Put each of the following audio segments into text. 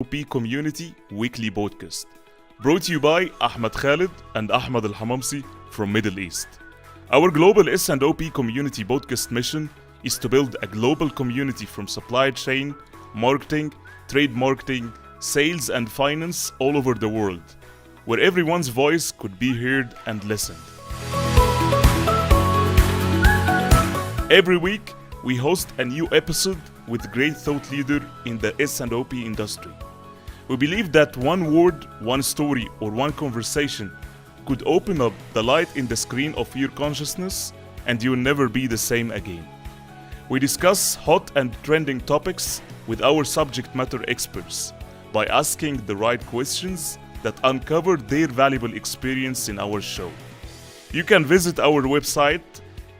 S&OP Community Weekly Podcast. Brought to you by Ahmed Khalid and Ahmed Al-Hamamsi from Middle East. Our global S&OP Community Podcast mission is to build a global community from supply chain, marketing, trade marketing, sales and finance all over the world, where everyone's voice could be heard and listened. Every week, we host a new episode with great thought leader in the S&OP industry. We believe that one word, one story, or one conversation could open up the light in the screen of your consciousness and you'll never be the same again. We discuss hot and trending topics with our subject matter experts by asking the right questions that uncover their valuable experience in our show. You can visit our website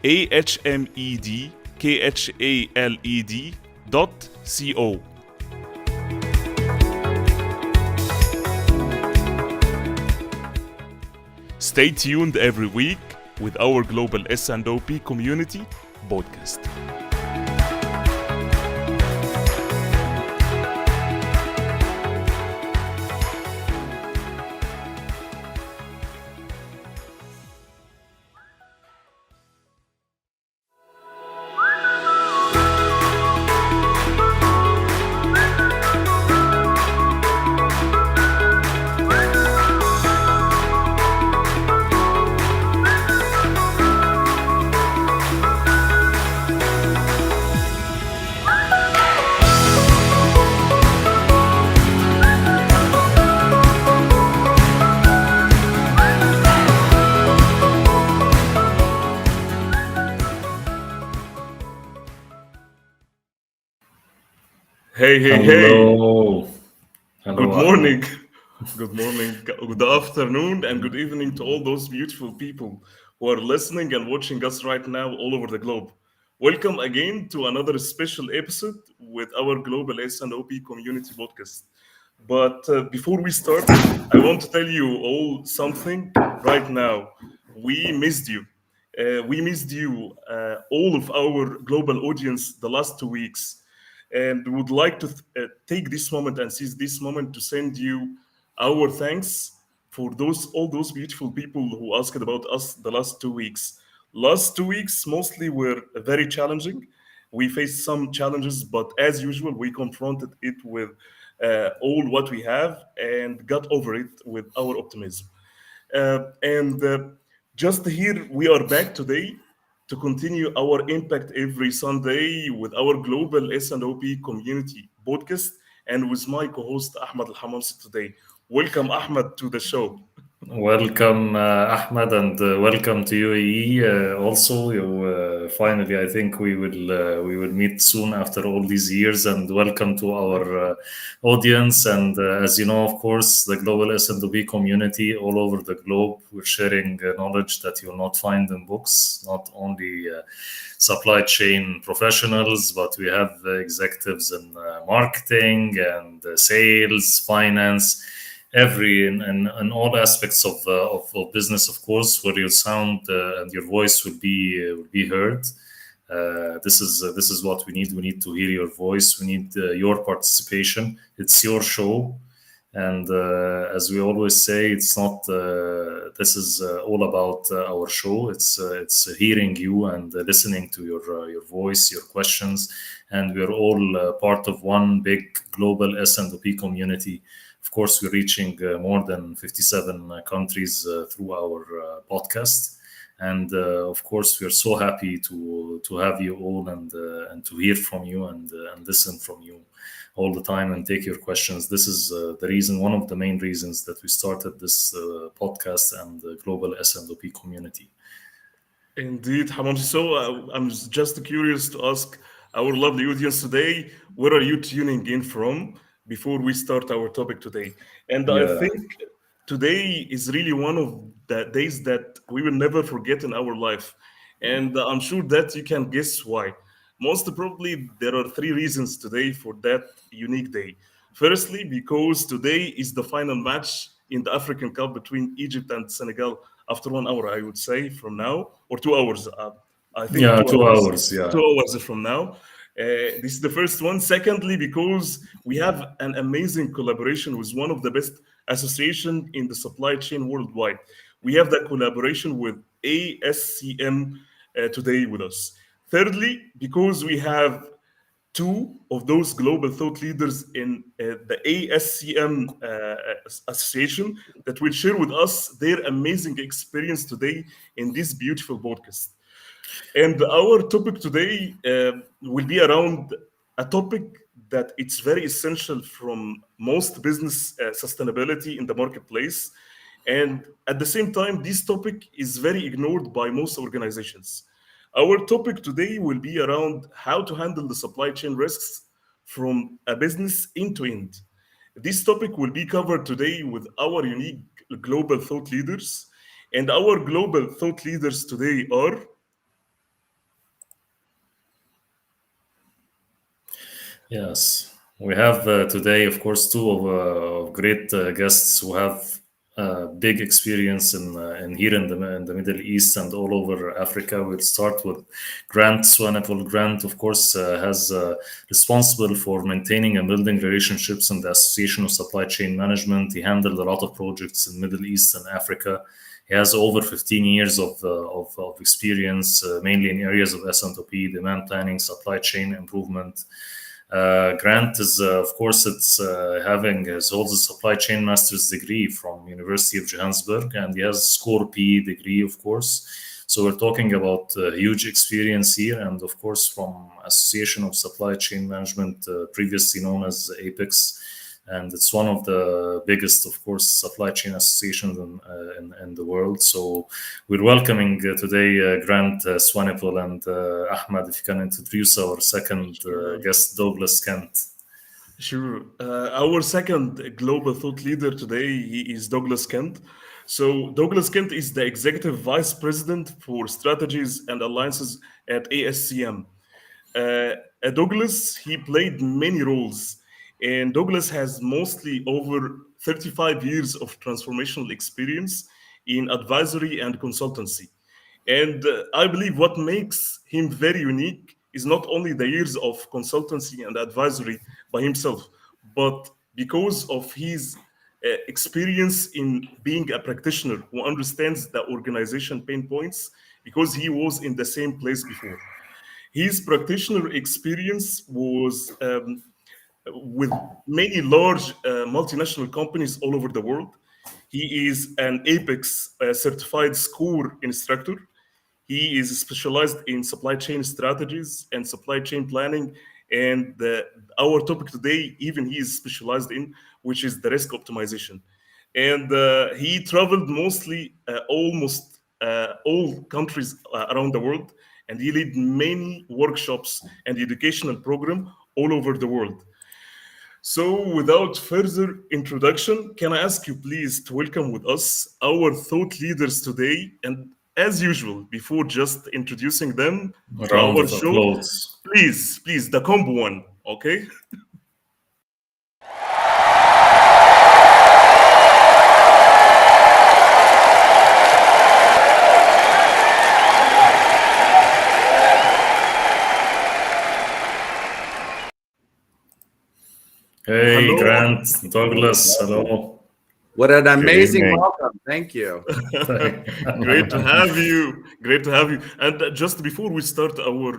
ahmedkhaled.co. Stay tuned every week with our global S&OP Community podcast. Hey. Hello. Good morning. Good morning, good afternoon, and good evening to all those beautiful people who are listening and watching us right now all over the globe. Welcome again to another special episode with our global S&OP community podcast. But before we start, I want to tell you all something right now. We missed you. All of our global audience, the last 2 weeks. And would like to take this moment and seize this moment to send you our thanks for all those beautiful people who asked about us the last 2 weeks. Last 2 weeks mostly were very challenging. We faced some challenges, but as usual, we confronted it with all what we have and got over it with our optimism. And just here, we are back today to continue our impact every Sunday with our global S&OP community podcast and with my co-host Ahmed Al-Hamamsi today. Welcome, Ahmed, to the show. Welcome, Ahmed, and welcome to UAE. Also, finally, I think we will meet soon after all these years. And welcome to our audience. And as you know, of course, the global S&OP community all over the globe. We're sharing knowledge that you'll not find in books. Not only supply chain professionals, but we have executives in marketing and sales, finance. In all aspects of business, of course, where your sound and your voice will be heard. This is what we need. We need to hear your voice. We need your participation. It's your show, and as we always say, it's not. This is all about our show. It's hearing you and listening to your voice, your questions, and we're all part of one big global S&OP community. Of course, we're reaching more than 57 countries through our podcast, and of course, we're so happy to have you all and to hear from you and listen from you all the time and take your questions. This is one of the main reasons that we started this podcast and the global S&OP community. Indeed, Hamamsi. So I'm just curious to ask our lovely audience today, where are you tuning in from? Before we start our topic today. And I think today is really one of the days that we will never forget in our life. And I'm sure that you can guess why. Most probably, there are 3 reasons today for that unique day. Firstly, because today is the final match in the African Cup between Egypt and Senegal after 1 hour, I would say, from now, or 2 hours. I think 2 2 hours. hours. Yeah. 2 hours from now. This is the first one. Secondly, because we have an amazing collaboration with one of the best association in the supply chain worldwide. We have that collaboration with ASCM today with us. Thirdly, because we have two of those global thought leaders in the ASCM association that will share with us their amazing experience today in this beautiful podcast. And our topic today will be around a topic that it's very essential from most business sustainability in the marketplace. And at the same time, this topic is very ignored by most organizations. Our topic today will be around how to handle the supply chain risks from a business end to end. This topic will be covered today with our unique global thought leaders. And our global thought leaders today are Yes, we have today, of course, two of great guests who have big experience in here in the Middle East and all over Africa. We'll start with Grant Swanepoel. Grant, of course, has responsible for maintaining and building relationships in the Association of Supply Chain Management. He handled a lot of projects in Middle East and Africa. He has over 15 years of experience, mainly in areas of S&OP, demand planning, supply chain improvement. Grant is, of course, it's holds a supply chain master's degree from University of Johannesburg, and he has score PE degree, of course. So we're talking about huge experience here, and of course from Association of Supply Chain Management, previously known as APICS, and it's one of the biggest, of course, supply chain associations in the world. So we're welcoming today Grant Swanepoel and Ahmed. If you can introduce our second guest, Douglas Kent. Sure. Our second global thought leader today he is Douglas Kent. So Douglas Kent is the executive vice president for strategies and alliances at ASCM. Douglas, he played many roles, and Douglas has mostly over 35 years of transformational experience in advisory and consultancy. And I believe what makes him very unique is not only the years of consultancy and advisory by himself, but because of his experience in being a practitioner who understands the organization pain points because he was in the same place before. His practitioner experience was with many large multinational companies all over the world. He is an APICS certified score instructor. He is specialized in supply chain strategies and supply chain planning. And our topic today, even he is specialized in, which is the risk optimization. And he traveled mostly almost all countries around the world. And he led many workshops and educational program all over the world. So, without further introduction, can I ask you please to welcome with us our thought leaders today? And as usual, before just introducing them A to round our of show, applause. please, the combo one, okay? Hey, Hello. Grant, Douglas, hello. What an Good amazing evening. welcome. Thank you. Great to have you. Great to have you. And just before we start our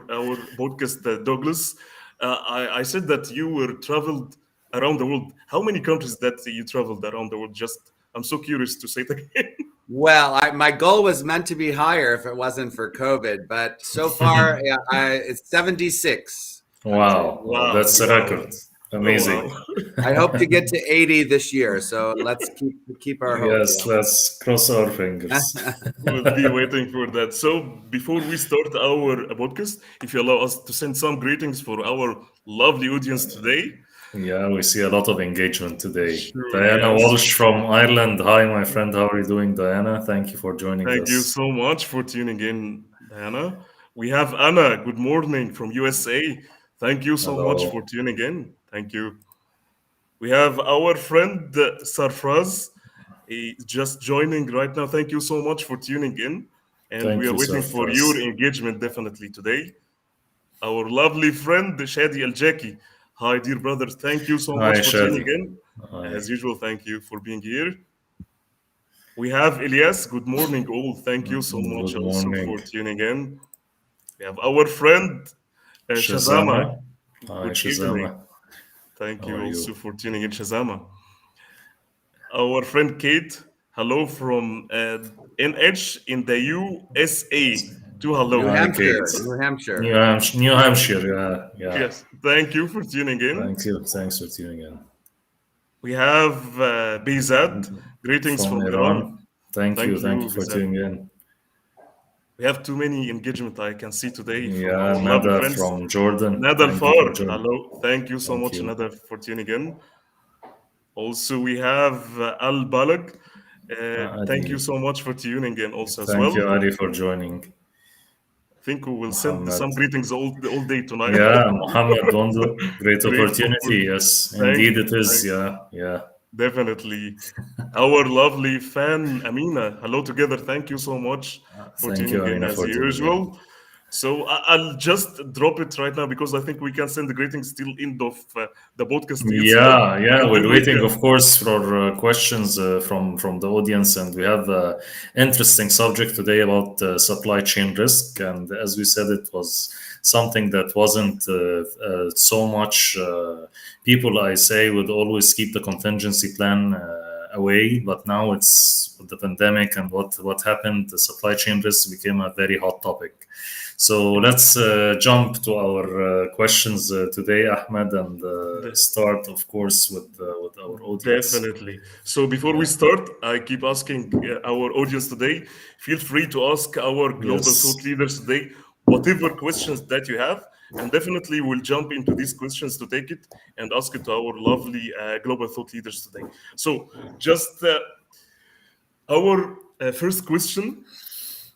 podcast, Douglas, I said that you were traveled around the world. How many countries that you traveled around the world? Just I'm so curious to say it again. Well, my goal was meant to be higher if it wasn't for COVID, but so far it's 76. Wow, Wow, that's a wow. record. Oh, Amazing. wow. I hope to get to 80 this year, so let's keep our hopes. Yes, let's cross our fingers. We'll be waiting for that. So before we start our podcast, if you allow us to send some greetings for our lovely audience today. Yeah, we see a lot of engagement today. Sure, Diana yes. Walsh from Ireland. Hi, my friend. How are you doing, Diana? Thank you for joining Thank you us. so much for tuning in, Diana. We have Anna, good morning from USA. Thank you so much for Hello. tuning in. Thank you. We have our friend Sarfraz. He's just joining right now. Thank you so much for tuning in. And we Thank are you, waiting for your Surfraz. engagement definitely today. our lovely friend Shadi Al Jaki. Hi, dear brother. Thank you so Hi, much for tuning Shadi. in. Hi. As usual, thank you for being here. We have Elias. Good morning, all. Thank you so much Good also morning. for tuning in. We have our friend Shazama. Shazama. Hi, Good evening. Shazama. Thank How you are also you? for tuning in, Shazama. Our friend Kate. Hello from NH in the USA. To New hello, Hi, Kate. Kate. Hampshire, New New Hampshire. Hampshire. New Hampshire. Yeah. Yes, thank you for tuning in. Thank you. Thanks for tuning in. We have Bezat. Greetings From from Iran. Iran. Thank you. Thank Thank you you, for Bezat. tuning in. We have too many engagement I can see today from Yeah, our lovely Nada friends. from Jordan. Nadal Thank you for Far, joining. hello. Thank you so Thank much, you. Nadal, for tuning in. Also, we have Al Balak. Thank you Ali. so much for tuning in also as Thank well. you, Ali, for joining. I think we will send Muhammad. some greetings all day tonight. Yeah, Muhammad Bondo. Great Great opportunity. Yes, thanks, indeed it is. thanks. Yeah. Definitely. Our lovely fan, Amina. Hello together. Thank you so much for Thank you, tuning in Amina, as for tuning in. usual. So I'll just drop it right now because I think we can send the greetings till end of the podcast itself. Yeah. And then We're we waiting, can. of course, for questions from the audience, and we have an interesting subject today about supply chain risk. And as we said, it was something that wasn't so much. People, I say, would always keep the contingency plan away, but now it's with the pandemic and what happened. The supply chain risk became a very hot topic. So let's jump to our questions today, Ahmed, and The- start, of course, with our audience. Definitely. So before we Yeah. start, I keep asking our audience today, feel free to ask our global thought Yes. leaders today whatever questions that you have. And definitely we'll jump into these questions to take it and ask it to our lovely global thought leaders today. So just our first question.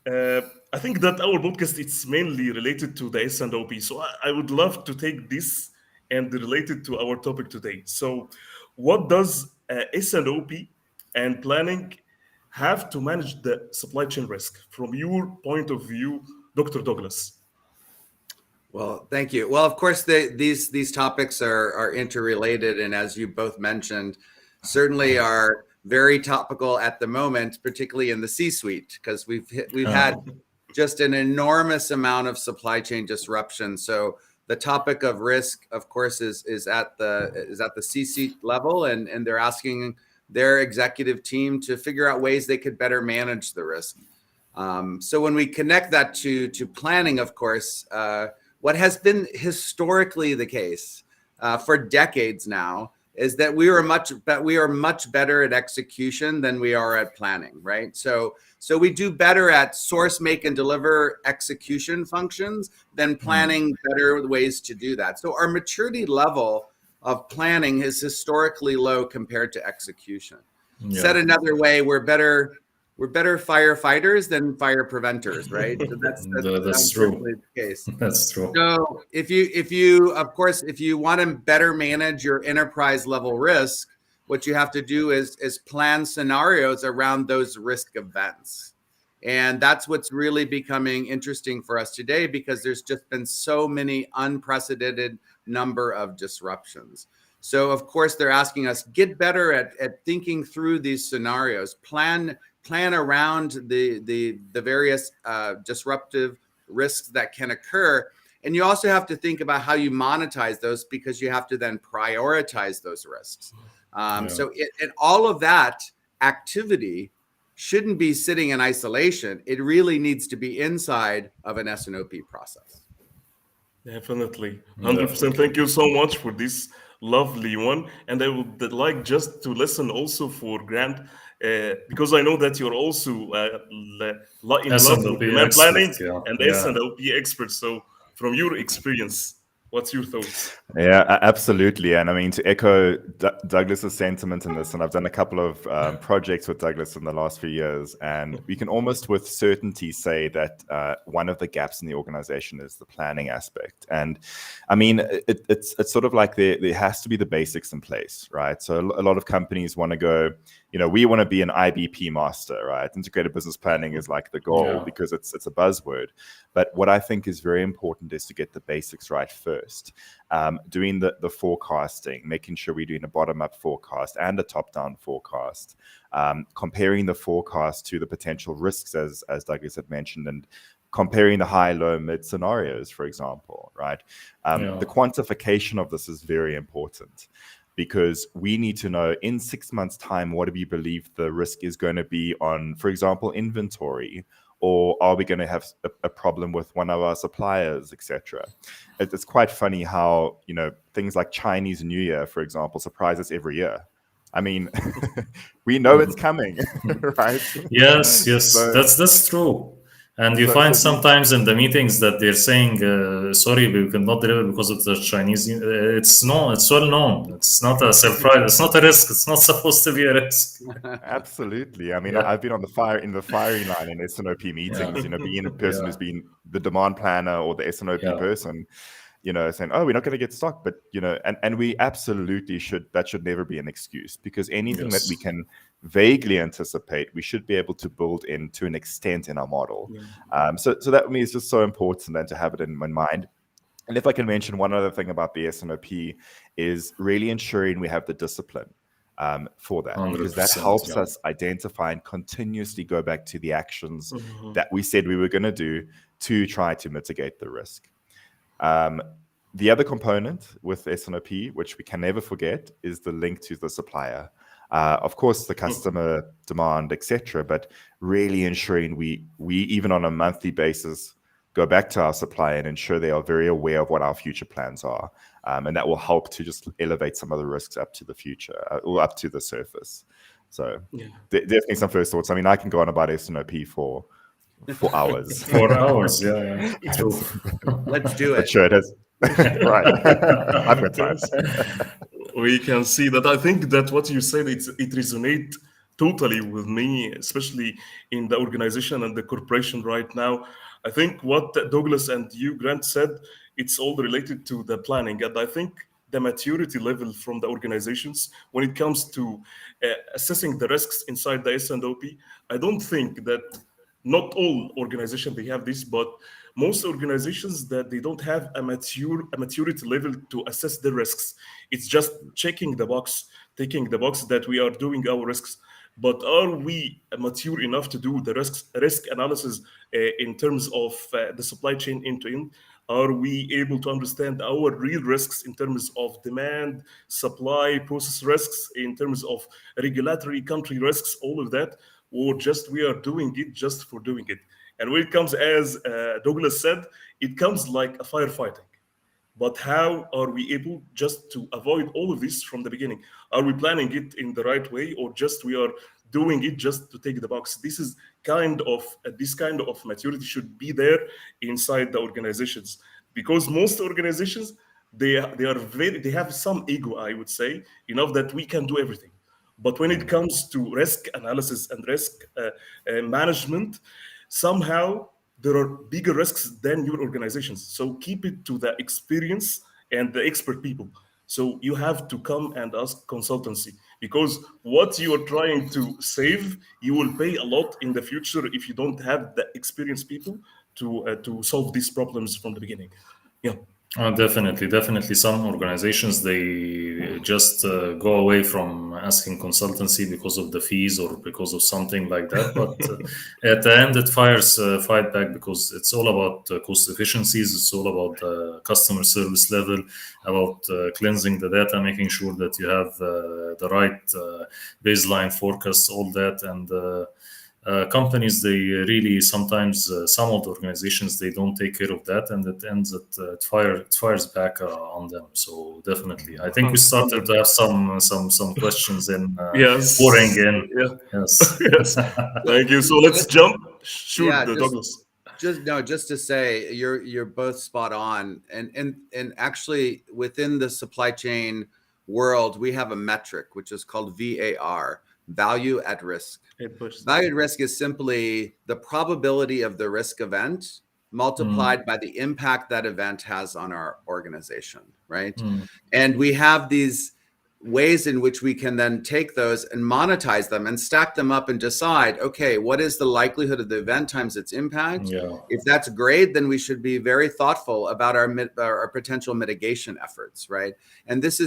Uh, I think that our podcast it's mainly related to the S&OP. So I would love to take this and relate it to our topic today. So, what does S&OP and planning have to manage the supply chain risk from your point of view, Dr. Douglas? Well, thank you. Well, of course, these topics are interrelated, and as you both mentioned, certainly are very topical at the moment, particularly in the C-suite, because we've had just an enormous amount of supply chain disruption. So the topic of risk, of course, is at the C-suite level, and they're asking their executive team to figure out ways they could better manage the risk. So when we connect that to planning, of course, what has been historically the case for decades now is that we are much better at execution than we are at planning, right? So we do better at source, make, and deliver execution functions than planning better ways to do that. So our maturity level of planning is historically low compared to execution. Said Yeah. another way, we're better firefighters than fire preventers, right? So that's That's true. unfortunately the case. That's true. So if you of course, if you want to better manage your enterprise level risk, what you have to do is plan scenarios around those risk events. And that's what's really becoming interesting for us today, because there's just been so many unprecedented number of disruptions. So of course they're asking us, get better at thinking through these scenarios, plan around the various disruptive risks that can occur. And you also have to think about how you monetize those, because you have to then prioritize those risks. So all of that activity shouldn't be sitting in isolation. It really needs to be inside of an S&OP process. Definitely. 100%. Definitely. Thank you so much for this lovely one. And I would like just to listen also for Grant, because I know that you're also in love with S&OP demand expert. planning Yeah. and Yeah. S&OP expert. So from your experience. What's your thoughts? Yeah, absolutely. And I mean, to echo Douglas's sentiment in this, and I've done a couple of projects with Douglas in the last few years, and we can almost with certainty say that one of the gaps in the organization is the planning aspect. And I mean, it's sort of like there has to be the basics in place, right? So a lot of companies want to go, we want to be an IBP master, right? Integrated business planning is like the goal because it's a buzzword. But what I think is very important is to get the basics right first. Doing the forecasting, making sure we're doing a bottom-up forecast and a top-down forecast, comparing the forecast to the potential risks, as Douglas had mentioned, and comparing the high, low, mid scenarios, for example, right? The quantification of this is very important, because we need to know in 6 months' time, what do we believe the risk is going to be on, for example, inventory, or are we going to have a problem with one of our suppliers, etc.? It's quite funny how, things like Chinese New Year, for example, surprise us every year. I mean, we know it's coming, right? Yes, So- that's true. And you find sometimes in the meetings that they're saying, sorry, we cannot deliver because of the Chinese. It's well known. It's not a surprise. It's not a risk. It's not supposed to be a risk. Absolutely. I mean, I've been on the firing line in S&OP meetings, being a person who's been the demand planner or the S&OP person, saying, oh, we're not going to get stock. But, and we absolutely that should never be an excuse, because anything that we can vaguely anticipate, we should be able to build in to an extent in our model. So that, for me, is just so important, and to have it in my mind. And if I can mention one other thing about the S&OP, is really ensuring we have the discipline for that, because that helps us identify and continuously go back to the actions that we said we were going to do to try to mitigate the risk. The other component with S&OP, which we can never forget, is the link to the supplier. Of course, the customer demand, etc., but really ensuring we even on a monthly basis go back to our supplier and ensure they are very aware of what our future plans are, and that will help to just elevate some of the risks up to the future or up to the surface. So definitely some first thoughts. I mean, I can go on about S&OP for hours. 4 hours, true. Let's do it. But sure, it is. Right. I've got time. We can see that. I think that what you said, it resonates totally with me, especially in the organization and the corporation right now. I think what Douglas and you, Grant, said, it's all related to the planning. And I think the maturity level from the organizations when it comes to assessing the risks inside the S&OP, I don't think that not all organizations, they have this, but most organizations that they don't have a maturity level to assess the risks. It's just checking the box, ticking the box that we are doing our risks. But are we mature enough to do the risk analysis in terms of the supply chain end-to-end? Are we able to understand our real risks in terms of demand, supply, process risks, in terms of regulatory country risks, all of that? Or just we are doing it just for doing it? And when it comes, as Douglas said, it comes like a firefighting. But how are we able just to avoid all of this from the beginning? Are we planning it in the right way, or just we are doing it just to take the box? This kind of maturity should be there inside the organizations, because most organizations they have some ego, I would say, enough that we can do everything. But when it comes to risk analysis and risk management, somehow there are bigger risks than your organizations. So keep it to the experience and the expert people. So you have to come and ask consultancy, because what you are trying to save, you will pay a lot in the future if you don't have the experienced people to solve these problems from the beginning. Yeah. Definitely. Some organizations, they just go away from asking consultancy because of the fees or because of something like that. But at the end, it fight back, because it's all about cost efficiencies. It's all about customer service level, about cleansing the data, making sure that you have the right baseline forecast, all that. And companies, they really sometimes, some of the organizations, they don't take care of that, and it ends that it fires back on them. So definitely, I think we started to have some questions in pouring in. Yeah. Yes. Yes. Thank you. So let's jump. Shoot, Yeah, Douglas. Just to say, you're both spot on, and actually within the supply chain world, we have a metric which is called VAR, value at risk. Value at risk is simply the probability of the risk event multiplied by the impact that event has on our organization, right? And we have these ways in which we can then take those and monetize them and stack them up and decide, okay, what is the likelihood of the event times its impact? If that's great, then we should be very thoughtful about our potential mitigation efforts, right? And this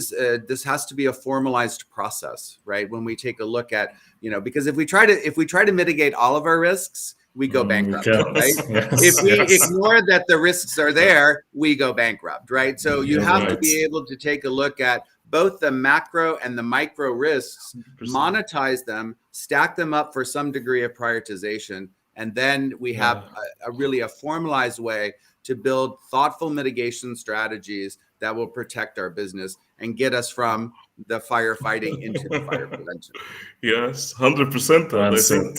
has to be a formalized process, right? When we take a look at, because if we try to mitigate all of our risks, we go bankrupt, right? If we ignore that the risks are there, we go bankrupt, right? So you have to be able to take a look at both the macro and the micro risks, 100%. Monetize them, stack them up for some degree of prioritization, and then we have a formalized way to build thoughtful mitigation strategies that will protect our business and get us from the firefighting into the fire prevention. Yes, 100%. I think,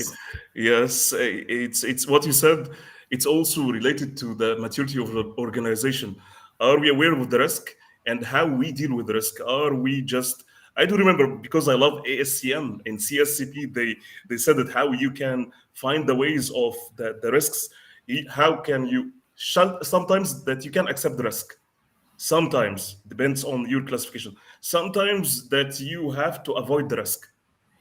yes, it's what you said. It's also related to the maturity of the organization. Are we aware of the risk? And how we deal with risk? Are we just? I do remember, because I love ASCM and CSCP. They said that how you can find the ways of the risks. How can you sometimes that you can accept the risk? Sometimes depends on your classification. Sometimes that you have to avoid the risk,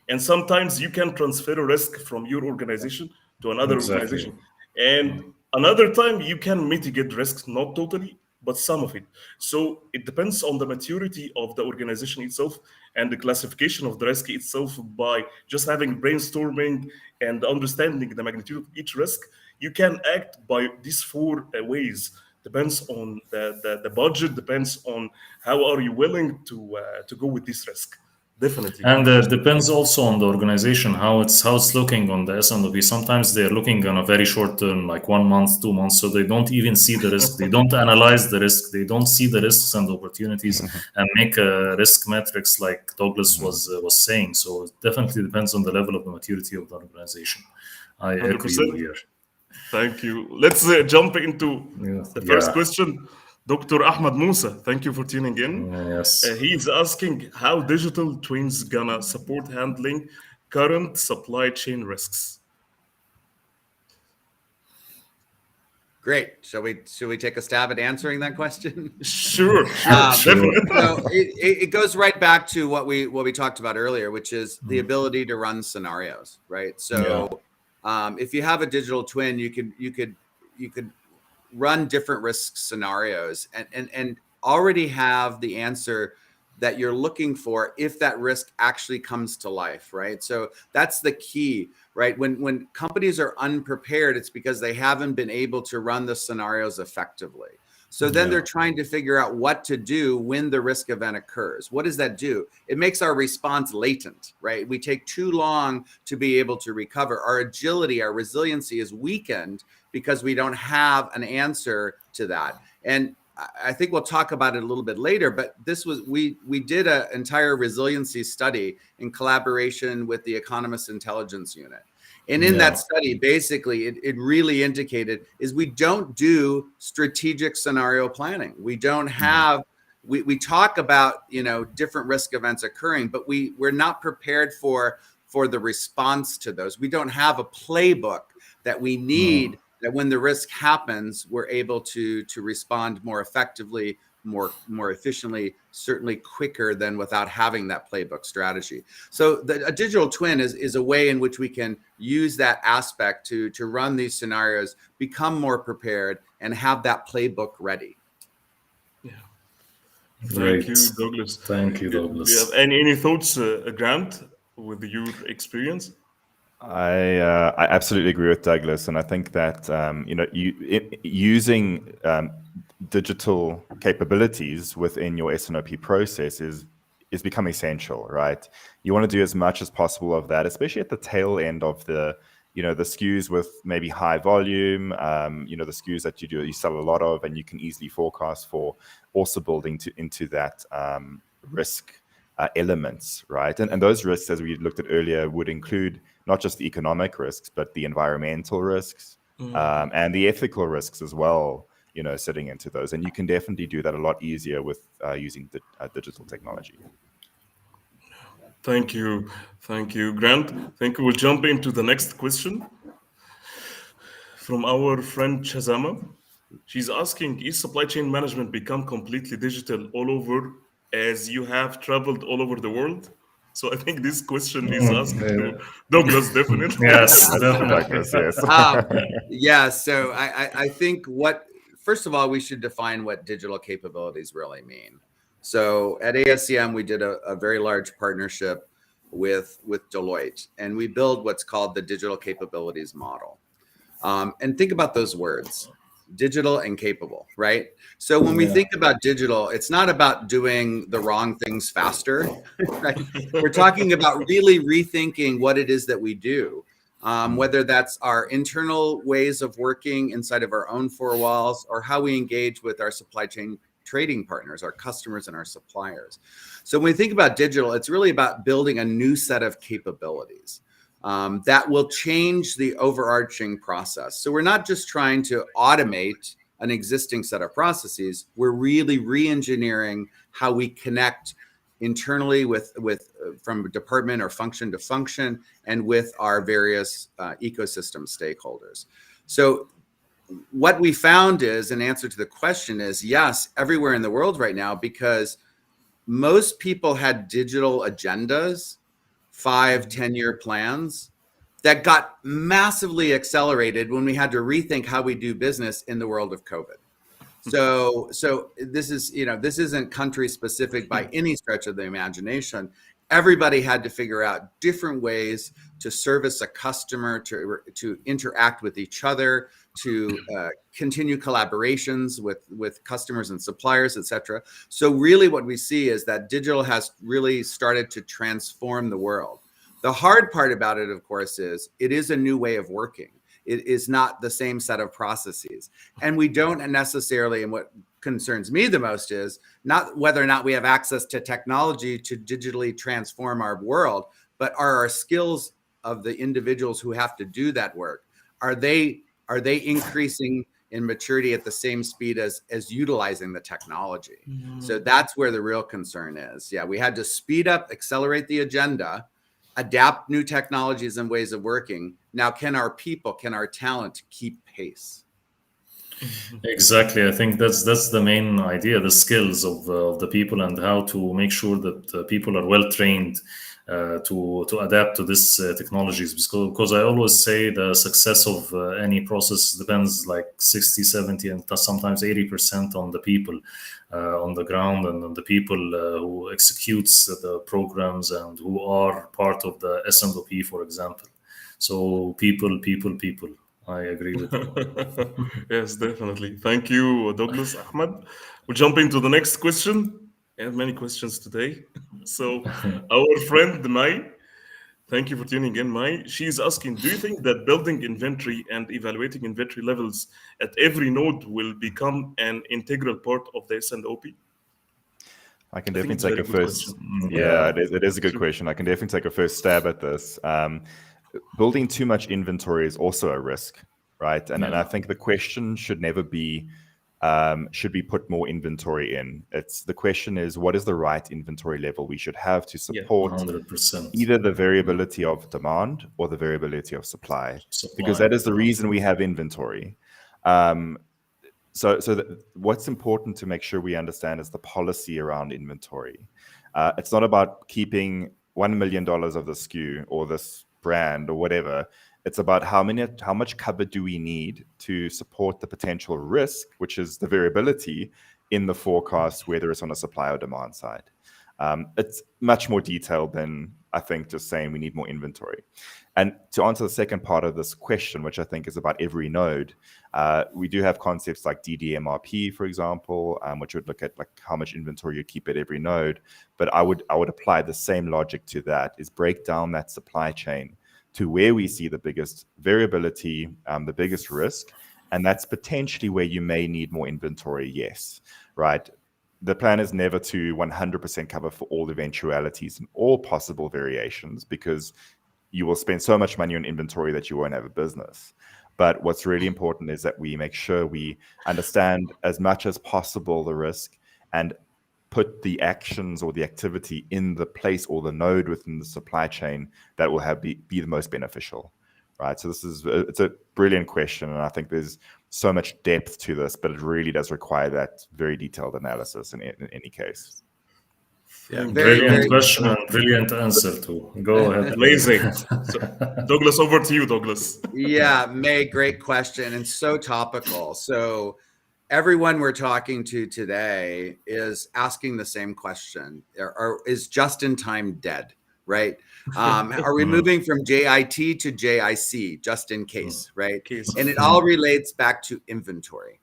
and sometimes you can transfer a risk from your organization to another organization, and another time you can mitigate risks, not totally, but some of it. So it depends on the maturity of the organization itself and the classification of the risk itself. By just having brainstorming and understanding the magnitude of each risk, you can act by these 4 ways. Depends on the budget, depends on how are you willing to go with this risk. Definitely. And depends also on the organization, how it's looking on the S&OP. Sometimes they're looking on a very short term, like 1 month, 2 months, so they don't even see the risk. They don't analyze the risk. They don't see the risks and opportunities and make risk metrics like Douglas was saying. So it definitely depends on the level of the maturity of the organization. I 100%. Agree with you here. Thank you. Let's jump into the first question. Dr. Ahmed Musa, thank you for tuning in. Yes. He's asking how digital twins gonna support handling current supply chain risks. Great. Should we take a stab at answering that question? Sure. So it goes right back to what we talked about earlier, which is the ability to run scenarios, right? So if you have a digital twin, you could run different risk scenarios and already have the answer that you're looking for if that risk actually comes to life, right? So that's the key, right? When companies are unprepared, it's because they haven't been able to run the scenarios effectively. So then they're trying to figure out what to do when the risk event occurs. What does that do? It makes our response latent, right? We take too long to be able to recover. Our agility, our resiliency is weakened because we don't have an answer to that. And I think we'll talk about it a little bit later, but we did an entire resiliency study in collaboration with the Economist Intelligence Unit. And in that study, basically, it really indicated is we don't do strategic scenario planning. We don't have, we talk about, different risk events occurring, but we're not prepared for the response to those. We don't have a playbook that we need that when the risk happens, we're able to respond more effectively, more efficiently, certainly quicker than without having that playbook strategy. So a digital twin is a way in which we can use that aspect to run these scenarios, become more prepared, and have that playbook ready. Yeah. Thank you, Douglas. Thank you, Douglas. Do you have any thoughts, Grant, with your experience? I absolutely agree with Douglas, and I think that using digital capabilities within your S&OP process is becoming essential, right? You want to do as much as possible of that, especially at the tail end of the the SKUs with maybe high volume, the SKUs that you sell a lot of, and you can easily forecast for, also building into that risk elements, right? And those risks, as we looked at earlier, would include not just the economic risks, but the environmental risks, and the ethical risks as well, sitting into those. And you can definitely do that a lot easier with using the digital technology. Thank you. Thank you, Grant. Thank you. We'll jump into the next question from our friend Chazama. She's asking, is supply chain management become completely digital all over as you have traveled all over the world? So I think this question is asked to Douglas, definitely. Yes, Douglas, yes. Yeah, so I think first of all, we should define what digital capabilities really mean. So at ASCM, we did a very large partnership with Deloitte, and we build what's called the digital capabilities model. And think about those words, digital and capable, right? So when we think about digital, it's not about doing the wrong things faster, right? We're talking about really rethinking what it is that we do, whether that's our internal ways of working inside of our own four walls or how we engage with our supply chain trading partners, our customers and our suppliers. So when we think about digital, it's really about building a new set of capabilities that will change the overarching process. So we're not just trying to automate an existing set of processes. We're really re-engineering how we connect internally from department or function to function and with our various ecosystem stakeholders. So what we found is, an answer to the question is yes, everywhere in the world right now, because most people had digital agendas, 5-10-year plans that got massively accelerated when we had to rethink how we do business in the world of COVID. So this isn't country specific by any stretch of the imagination. Everybody had to figure out different ways to service a customer, to interact with each other, to continue collaborations with customers and suppliers, et cetera. So really what we see is that digital has really started to transform the world. The hard part about it, of course, is it is a new way of working. It is not the same set of processes. And we don't necessarily, and what concerns me the most is not whether or not we have access to technology to digitally transform our world, but are our skills of the individuals who have to do that work, are they increasing in maturity at the same speed as utilizing the technology? So that's where the real concern is. Yeah, we had to speed up, accelerate the agenda, adapt new technologies and ways of working. Now, can our people, can our talent keep pace? Exactly. I think that's the main idea, the skills of the people and how to make sure that people are well trained to adapt to this technologies. Because I always say the success of any process depends like 60, 70, and sometimes 80% on the people on the ground and on the people who executes the programs and who are part of the S&OP, for example. So people. I agree with you. Yes, definitely. Thank you, Douglas. Ahmed. We'll jump into the next question. I have many questions today. So our friend Mai, thank you for tuning in, Mai. She's asking, do you think that building inventory and evaluating inventory levels at every node will become an integral part of the S&OP? I can definitely take a first. Yeah, it is a good question. I can definitely take a first stab at this. Building too much inventory is also a risk, right? And I think the question should never be, should we put more inventory in? The question is, what is the right inventory level we should have to support 100%. either the variability of demand or the variability of supply. Because that is the reason we have inventory. So what's important to make sure we understand is the policy around inventory. It's not about keeping $1 million of the SKU or this brand or whatever. It's about how much cover do we need to support the potential risk, which is the variability in the forecast, whether it's on a supply or demand side. It's much more detailed than, I think, just saying we need more inventory. And to answer the second part of this question, which I think is about every node, we do have concepts like DDMRP, for example, which would look at like how much inventory you keep at every node. But I would apply the same logic to that, is break down that supply chain to where we see the biggest variability, the biggest risk, and that's potentially where you may need more inventory, yes, right? The plan is never to 100% cover for all eventualities and all possible variations, because you will spend so much money on inventory that you won't have a business. But what's really important is that we make sure we understand as much as possible the risk and put the actions or the activity in the place or the node within the supply chain that will be the most beneficial, right? So it's a brilliant question, and I think there's so much depth to this, but it really does require that very detailed analysis in any case. Yeah, Brilliant question and brilliant answer too. Go ahead. Amazing. So, Douglas, over to you, Douglas. Yeah, May, great question and so topical. So everyone we're talking to today is asking the same question. Is just-in-time dead, right? Are we moving from JIT to JIC, just in case, right? And it all relates back to inventory.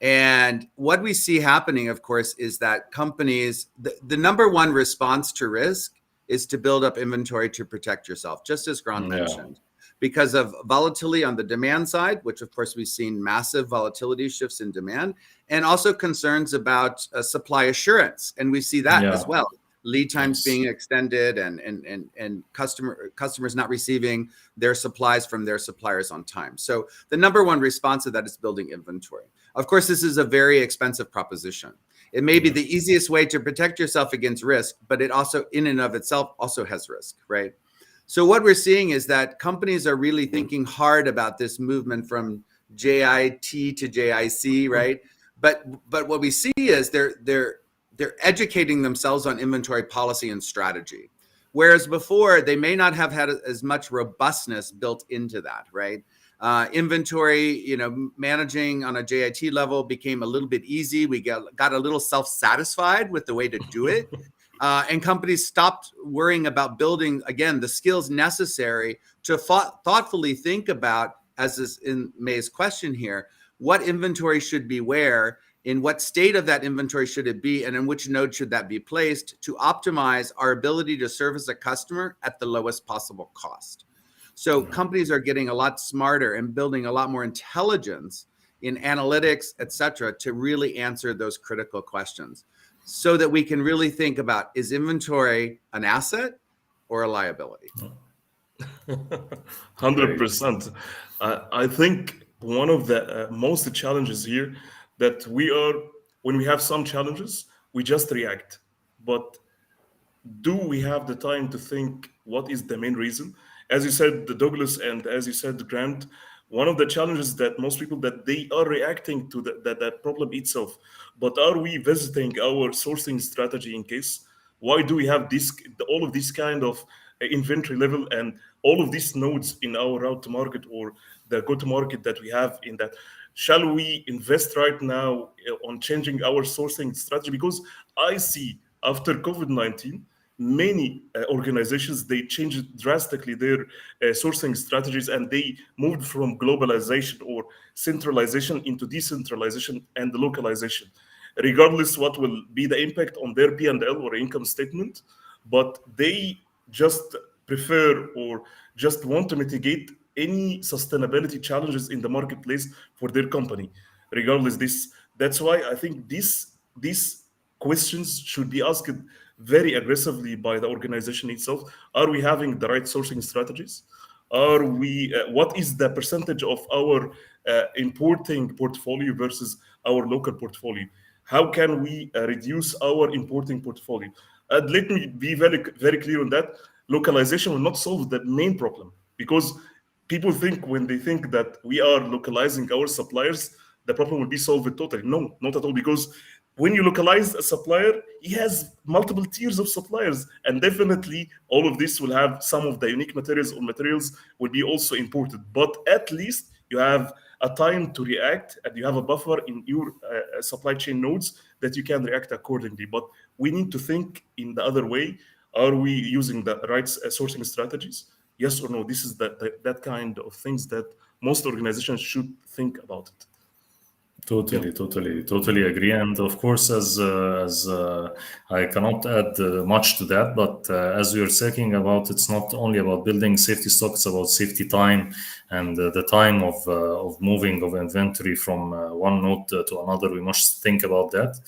And what we see happening, of course, is that companies, the number one response to risk is to build up inventory to protect yourself, just as Grant mentioned, because of volatility on the demand side, which of course we've seen massive volatility shifts in demand, and also concerns about supply assurance. And we see that as well. Lead times being extended and customers not receiving their supplies from their suppliers on time. So the number one response to that is building inventory. Of course, this is a very expensive proposition. It may be the easiest way to protect yourself against risk, but it also in and of itself also has risk, right? So what we're seeing is that companies are really thinking hard about this movement from JIT to JIC, right? But what we see is they're educating themselves on inventory policy and strategy. Whereas before, they may not have had as much robustness built into that, right? Inventory, managing on a JIT level became a little bit easy. We got a little self-satisfied with the way to do it. And companies stopped worrying about building, again, the skills necessary to thoughtfully think about, as is in May's question here, what inventory should be where, in what state of that inventory should it be, and in which node should that be placed to optimize our ability to service a customer at the lowest possible cost. So companies are getting a lot smarter and building a lot more intelligence in analytics, et cetera, to really answer those critical questions so that we can really think about, is inventory an asset or a liability? 100%. I think one of the most challenges here that when we have some challenges, we just react. But do we have the time to think what is the main reason? As you said, Douglas, and as you said, Grant, one of the challenges that most people, that they are reacting to that problem itself. But are we visiting our sourcing strategy in case? Why do we have all of this kind of inventory level and all of these nodes in our route to market or the go-to-market that we have in that? Shall we invest right now on changing our sourcing strategy? Because I see after COVID-19, many organizations, they changed drastically their sourcing strategies, and they moved from globalization or centralization into decentralization and localization, regardless what will be the impact on their P&L or income statement. But they just prefer or just want to mitigate any sustainability challenges in the marketplace for their company, regardless this. That's why I think these questions should be asked very aggressively by the organization itself. Are we having the right sourcing strategies? Are we? What is the percentage of our importing portfolio versus our local portfolio? How can we reduce our importing portfolio? Let me be very, very clear on that. Localization will not solve the main problem, because people think when they think that we are localizing our suppliers, the problem will be solved totally. No, not at all, because when you localize a supplier, he has multiple tiers of suppliers, and definitely all of this will have some of the unique materials or materials will be also imported. But at least you have a time to react, and you have a buffer in your supply chain nodes that you can react accordingly. But we need to think in the other way. Are we using the right sourcing strategies? Yes or no? This is that kind of things that most organizations should think about it. Totally agree. And of course, as I cannot add much to that, but as we are talking about, it's not only about building safety stock, it's about safety time and the time of moving of inventory from one node to another. We must think about that.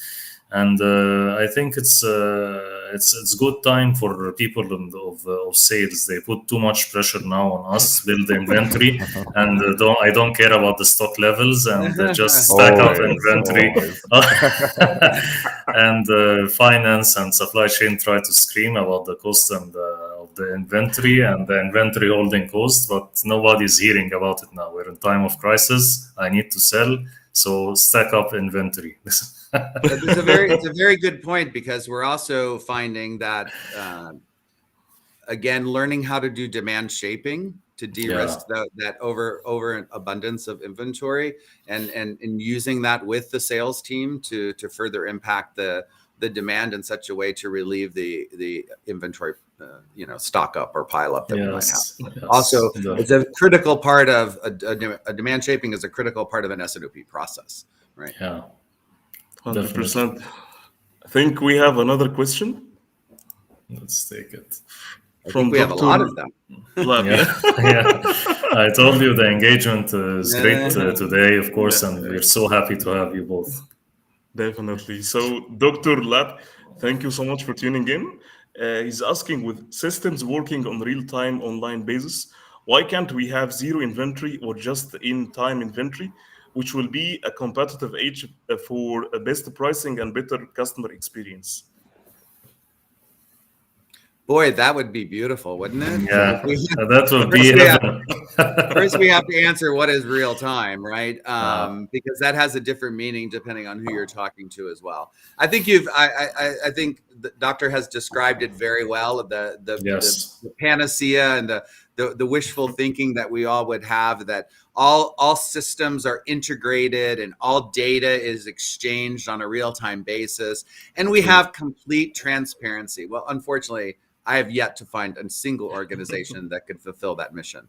And I think it's good time for people of sales. They put too much pressure now on us, build the inventory, and I don't care about the stock levels, and just stack up inventory. And finance and supply chain try to scream about the cost and of the inventory and the inventory holding cost, but nobody's hearing about it now. We're in time of crisis. I need to sell, so stack up inventory. It's a very good point, because we're also finding that again, learning how to do demand shaping to de-risk that over abundance of inventory, and using that with the sales team to further impact the demand in such a way to relieve the inventory stock up or pile up that we might have. Yes, also, it's a critical part of a demand shaping is a critical part of an S&OP process, right? Yeah. 100%. I think we have another question. Let's take it. I think we have a lot of them. I told you the engagement is great today, of course, and we're so happy to have you both. Definitely. So, Dr. Lab, thank you so much for tuning in. He's asking, with systems working on real-time online basis, why can't we have zero inventory or just in-time inventory, which will be a competitive edge for a best pricing and better customer experience? Boy, that would be beautiful, wouldn't it? Yeah, that would be heaven. First, we have to answer what is real time, right? Because that has a different meaning depending on who you're talking to as well. I think I think the doctor has described it very well. The panacea and the wishful thinking that we all would have, that all systems are integrated and all data is exchanged on a real-time basis, and we have complete transparency. Well, unfortunately, I have yet to find a single organization that could fulfill that mission.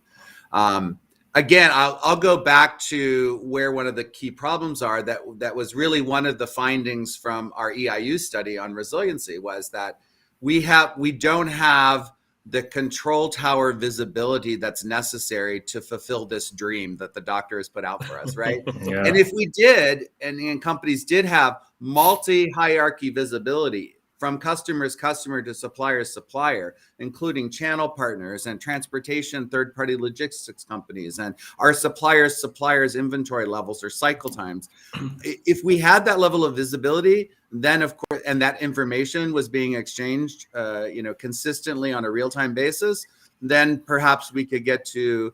Again, I'll go back to where one of the key problems are. That was really one of the findings from our EIU study on resiliency, was that we don't have the control tower visibility that's necessary to fulfill this dream that the doctor has put out for us, right? Yeah. And if we did, and companies did have multi-hierarchy visibility from customer to supplier, including channel partners and transportation, third-party logistics companies, and our suppliers' inventory levels or cycle times. If we had that level of visibility, then of course, and that information was being exchanged, consistently on a real-time basis, then perhaps we could get to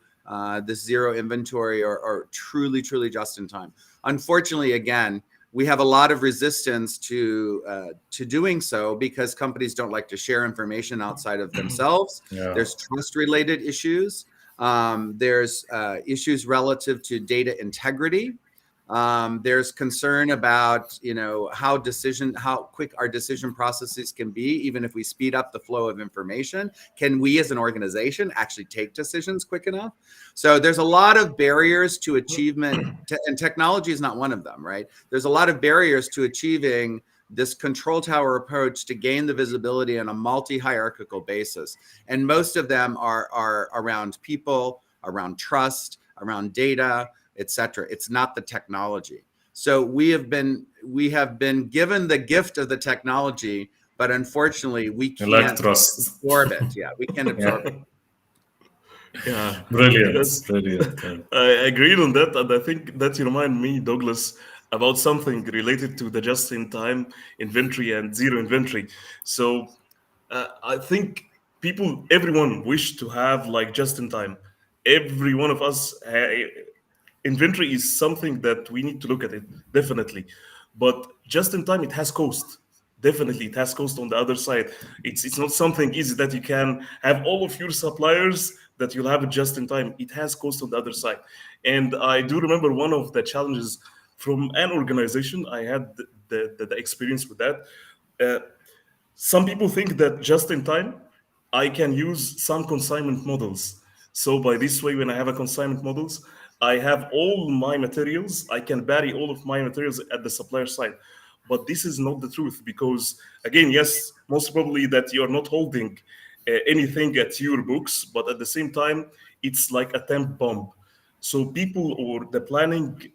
this zero inventory or truly just in time. Unfortunately, again, we have a lot of resistance to doing so, because companies don't like to share information outside of themselves. Yeah. There's trust-related issues. There's issues relative to data integrity. There's concern about how quick our decision processes can be, even if we speed up the flow of information. Can we as an organization actually take decisions quick enough? So there's a lot of barriers to achievement, and technology is not one of them, right? There's a lot of barriers to achieving this control tower approach to gain the visibility on a multi-hierarchical basis. And most of them are around people, around trust, around data, etc. It's not the technology. So we have been given the gift of the technology, but unfortunately we can't absorb it. Yeah, we can't absorb it. Yeah, brilliant. I agreed on that, and I think that you remind me, Douglas, about something related to the just-in-time inventory and zero inventory. So I think everyone wish to have like just-in-time. Every one of us. Inventory is something that we need to look at it, definitely. But just in time, it has cost. Definitely, it has cost on the other side. It's not something easy that you can have all of your suppliers that you'll have it just in time. It has cost on the other side. And I do remember one of the challenges from an organization. I had the experience with that. Some people think that just in time, I can use some consignment models. So by this way, when I have a consignment models, I have all my materials. I can bury all of my materials at the supplier side. But this is not the truth, because again, yes, most probably that you're not holding anything at your books, but at the same time, it's like a temp bomb. So people or the planning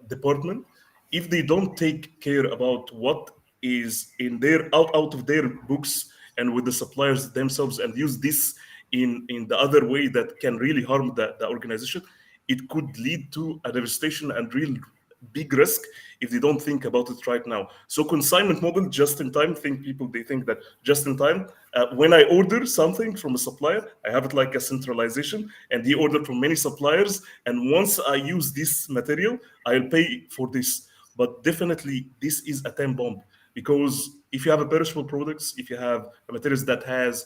department, if they don't take care about what is in their out of their books and with the suppliers themselves, and use this in the other way that can really harm the organization, it could lead to a devastation and real big risk if they don't think about it right now. So consignment model, just in time, they think that just in time, when I order something from a supplier, I have it like a centralization, and he ordered from many suppliers, and once I use this material, I'll pay for this. But definitely this is a time bomb, because if you have a perishable products, if you have materials that have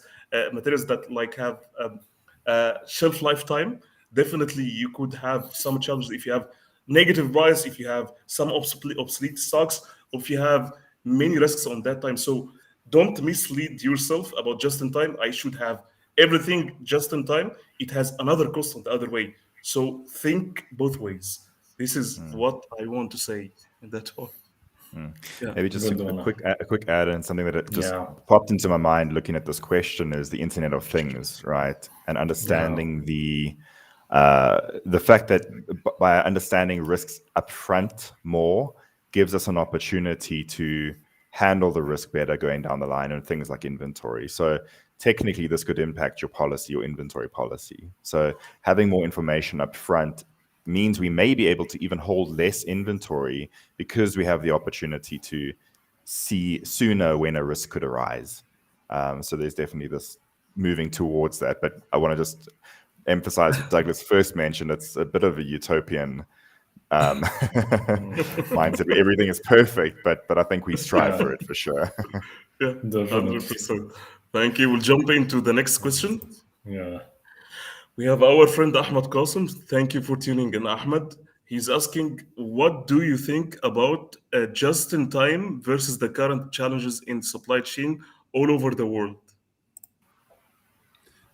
shelf lifetime, definitely you could have some challenges if you have negative price, if you have some obsolete stocks, or if you have many risks on that time. So don't mislead yourself about just in time. I should have everything just in time. It has another cost on the other way. So think both ways. This is what I want to say in that one. Yeah. Maybe just a quick add in, something that it just popped into my mind looking at this question is the Internet of Things, right? And understanding the fact that by understanding risks upfront more gives us an opportunity to handle the risk better going down the line, and things like inventory. So technically this could impact your policy, your inventory policy. So having more information upfront means we may be able to even hold less inventory because we have the opportunity to see sooner when a risk could arise. So there's definitely this moving towards that. But I want to just emphasize what Douglas first mentioned. It's a bit of a utopian mindset where everything is perfect, but I think we strive for it for sure. Yeah, 100%. Thank you. We'll jump into the next question. Yeah. We have our friend Ahmed Qasim. Thank you for tuning in, Ahmed. He's asking, what do you think about just-in-time versus the current challenges in supply chain all over the world?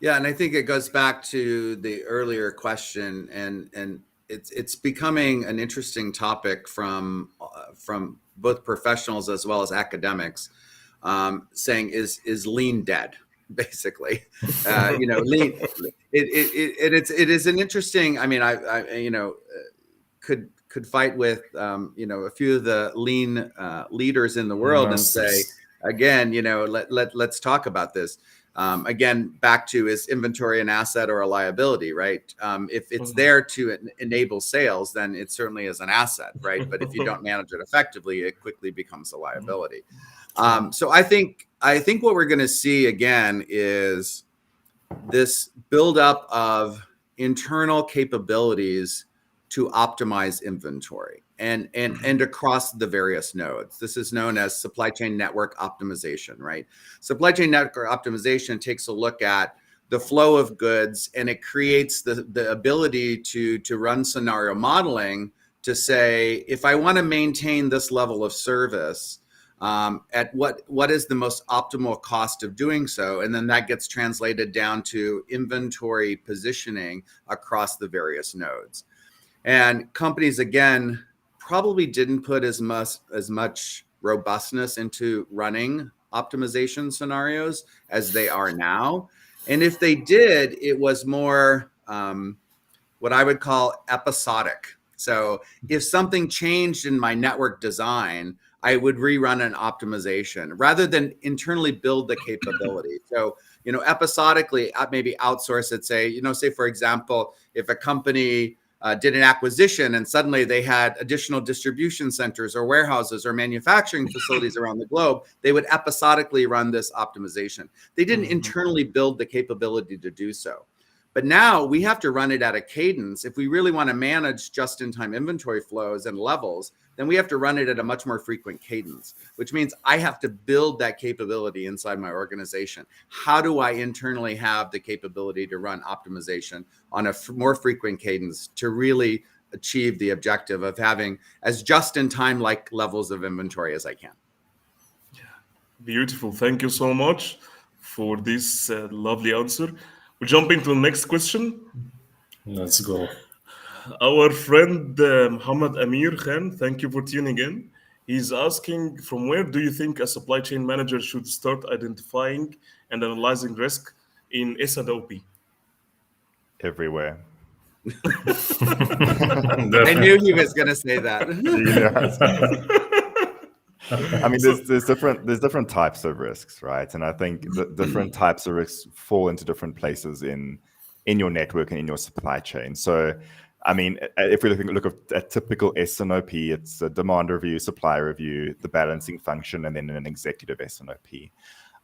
Yeah, and I think it goes back to the earlier question, and it's becoming an interesting topic from both professionals as well as academics, saying is lean dead, basically. Lean. It is an interesting. I mean, I could fight with a few of the lean leaders in the world and say, again, let's talk about this. Again, back to, is inventory an asset or a liability, right? If it's there to enable sales, then it certainly is an asset, right? But if you don't manage it effectively, it quickly becomes a liability. So I think what we're going to see again is this buildup of internal capabilities to optimize inventory and across the various nodes. This is known as supply chain network optimization, right? Supply chain network optimization takes a look at the flow of goods, and it creates the ability to run scenario modeling to say, if I want to maintain this level of service, at what is the most optimal cost of doing so? And then that gets translated down to inventory positioning across the various nodes. And companies, again, probably didn't put as much robustness into running optimization scenarios as they are now. And if they did, it was more what I would call episodic. So if something changed in my network design, I would rerun an optimization rather than internally build the capability. So, episodically, maybe outsource it. Say, for example, if a company did an acquisition and suddenly they had additional distribution centers or warehouses or manufacturing facilities around the globe, they would episodically run this optimization. They didn't internally build the capability to do so. But now we have to run it at a cadence. If we really want to manage just-in-time inventory flows and levels, then we have to run it at a much more frequent cadence, which means I have to build that capability inside my organization. How do I internally have the capability to run optimization on a more frequent cadence to really achieve the objective of having as just-in-time like levels of inventory as I can? Beautiful. Thank you so much for this lovely answer. We'll jump into the next question. Let's go. Our friend Muhammad Amir Khan, thank you for tuning in. He's asking, from where do you think a supply chain manager should start identifying and analyzing risk in S&OP? Everywhere. I knew he was going to say that. I mean, there's different types of risks, right? And I think the different types of risks fall into different places in your network and in your supply chain. So, I mean, if we look at a typical S&OP, it's a demand review, supply review, the balancing function, and then an executive S&OP.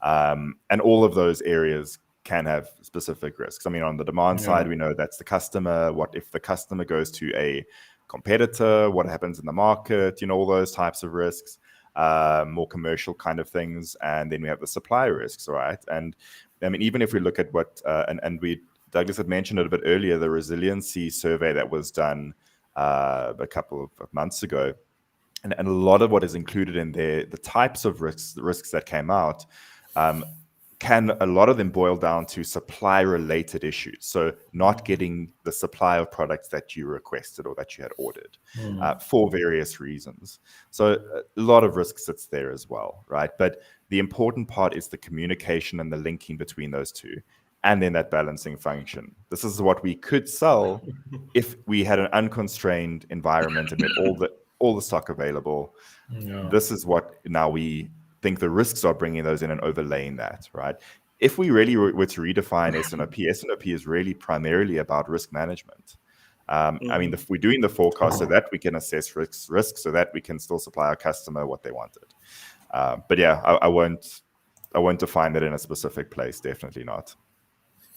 And all of those areas can have specific risks. I mean, on the demand side, we know that's the customer. What if the customer goes to a competitor? What happens in the market? You know, all those types of risks, more commercial kind of things. And then we have the supply risks, right? And I mean, even if we look at what, Douglas had mentioned it a bit earlier, the resiliency survey that was done a couple of months ago. And a lot of what is included in there, the types of risks, the risks that came out, a lot of them boil down to supply-related issues. So not getting the supply of products that you requested or that you had ordered for various reasons. So a lot of risk sits there as well, right? But the important part is the communication and the linking between those two, and then that balancing function. This is what we could sell if we had an unconstrained environment and we had all the stock available. This is what now we think the risks are bringing those in and overlaying that, right? If we really were to redefine S&OP is really primarily about risk management. I mean, we're doing the forecast so that we can assess risks so that we can still supply our customer what they wanted. But yeah, I won't define that in a specific place. Definitely not.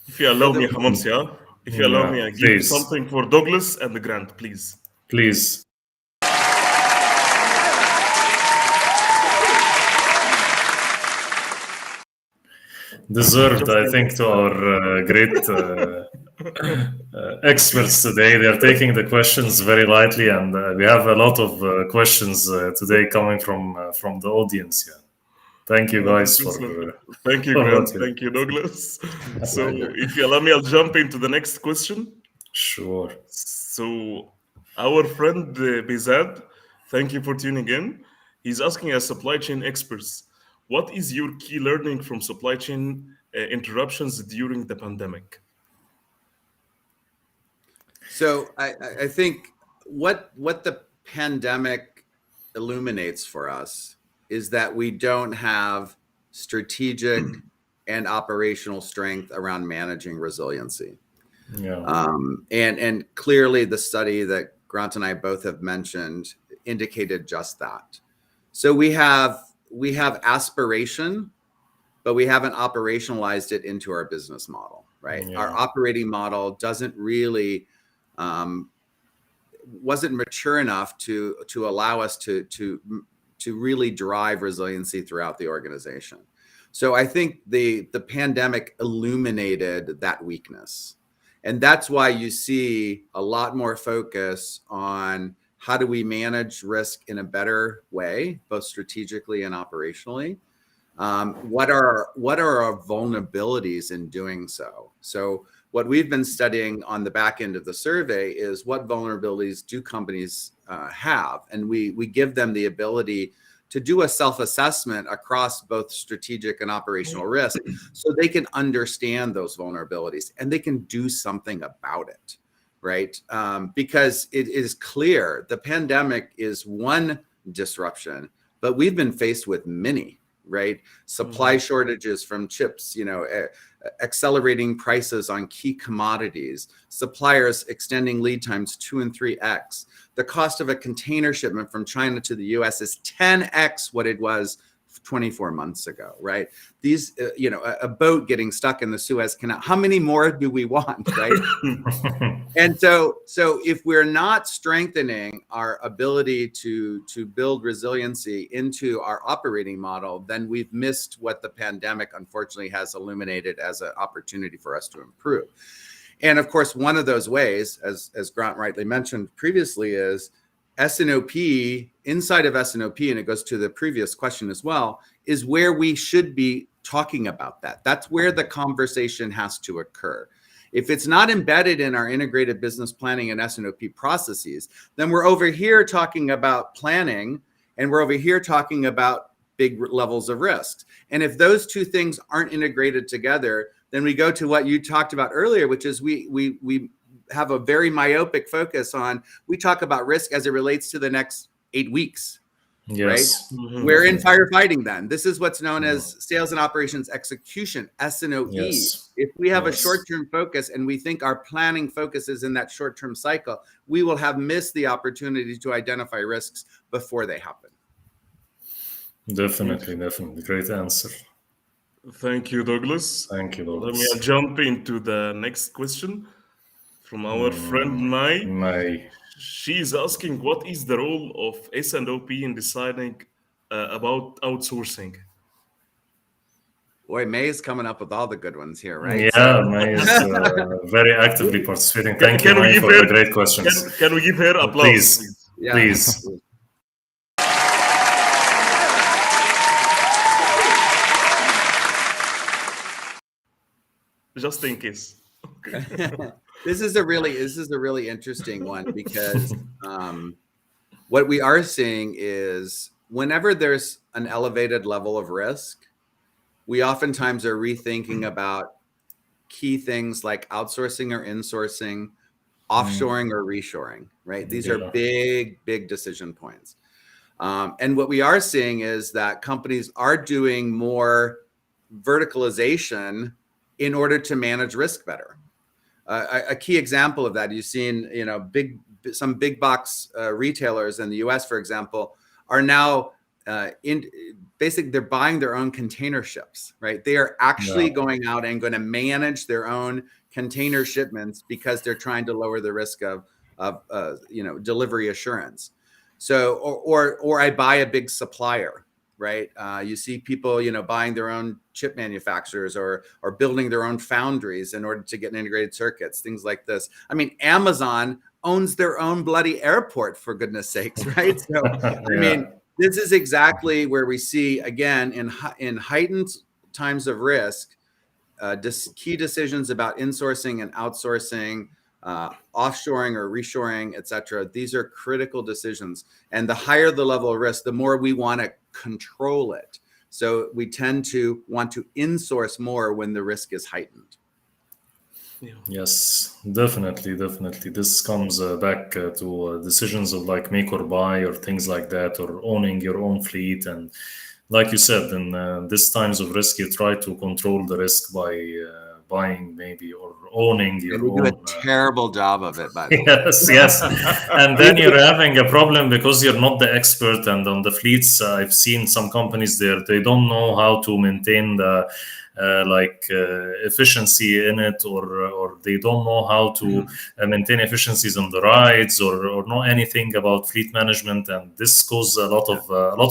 If you allow me, Hamamsia, if you allow me, I give something for Douglas and Grant, please. Please. Deserved, I think, to our great experts today. They're taking the questions very lightly, and we have a lot of questions today coming from the audience. Yeah. Thank you, guys. Thank you, Grant. Thank you, Douglas. So, if you allow me, I'll jump into the next question. Sure. So, our friend Bezad, thank you for tuning in. He's asking us, supply chain experts, what is your key learning from supply chain interruptions during the pandemic? So I think what the pandemic illuminates for us is that we don't have strategic and operational strength around managing resiliency. And clearly the study that Grant and I both have mentioned indicated just that. So we have aspiration, but we haven't operationalized it into our business model, right? Our operating model doesn't really wasn't mature enough to allow us to really drive resiliency throughout the organization. So I think the pandemic illuminated that weakness. And that's why you see a lot more focus on how do we manage risk in a better way, both strategically and operationally? What are our vulnerabilities in doing so? So what we've been studying on the back end of the survey is what vulnerabilities do companies have? And we give them the ability to do a self-assessment across both strategic and operational risk so they can understand those vulnerabilities and they can do something about it, right? Because it is clear the pandemic is one disruption, but we've been faced with many, right? Supply shortages from chips, accelerating prices on key commodities, suppliers extending lead times 2 and 3x. The cost of a container shipment from China to the US is 10x what it was 24 months ago, right? These, a boat getting stuck in the Suez Canal. How many more do we want, right? And so if we're not strengthening our ability to build resiliency into our operating model, then we've missed what the pandemic unfortunately has illuminated as an opportunity for us to improve. And of course, one of those ways, as Grant rightly mentioned previously, is S&OP, inside of S&OP, and it goes to the previous question as well, is where we should be talking about that. That's where the conversation has to occur. If it's not embedded in our integrated business planning and S&OP processes, then we're over here talking about planning and we're over here talking about big levels of risks. And if those two things aren't integrated together, then we go to what you talked about earlier, which is we have a very myopic focus on, we talk about risk as it relates to the next 8 weeks. right? Yes. We're in firefighting then. This is what's known as sales and operations execution, S&OE. Yes. If we have a Yes. short-term focus and we think our planning focus is in that short-term cycle, we will have missed the opportunity to identify risks before they happen. Definitely. Great answer. Thank you, Douglas. Thank you, Let me Douglas. jump into the next question from our friend Mai. She's asking, what is the role of S&OP in deciding about outsourcing? Boy, May is coming up with all the good ones here, right? Yeah, May is very actively participating. Thank you, Can we May, give for her- the great questions. Can we give her applause? Please, Yeah. please. Just in case. This is a really interesting one because what we are seeing is whenever there's an elevated level of risk, we oftentimes are rethinking about key things like outsourcing or insourcing, offshoring or reshoring, right? These are big decision points. And what we are seeing is that companies are doing more verticalization in order to manage risk better. A key example of that, you've seen, some big box retailers in the US, for example, are now basically they're buying their own container ships, right? They are actually going out and going to manage their own container shipments because they're trying to lower the risk of delivery assurance. So, or I buy a big supplier, right? You see people, buying their own chip manufacturers or building their own foundries in order to get integrated circuits, things like this. I mean, Amazon owns their own bloody airport, for goodness sakes, right? So, I mean, this is exactly where we see, again, in heightened times of risk, key decisions about insourcing and outsourcing, offshoring or reshoring, et cetera. These are critical decisions. And the higher the level of risk, the more we want to control it. So we tend to want to insource more when the risk is heightened. Yes, definitely. This comes back to decisions of like make or buy or things like that, or owning your own fleet. And like you said, in these times of risk, you try to control the risk by buying maybe or owning your and own. You do a terrible job of it, by the way. Yes. And then you're having a problem because you're not the expert. And on the fleets, I've seen some companies there, they don't know how to maintain the efficiency in it, or they don't know how to maintain efficiencies on the rides, or know anything about fleet management, and this causes a lot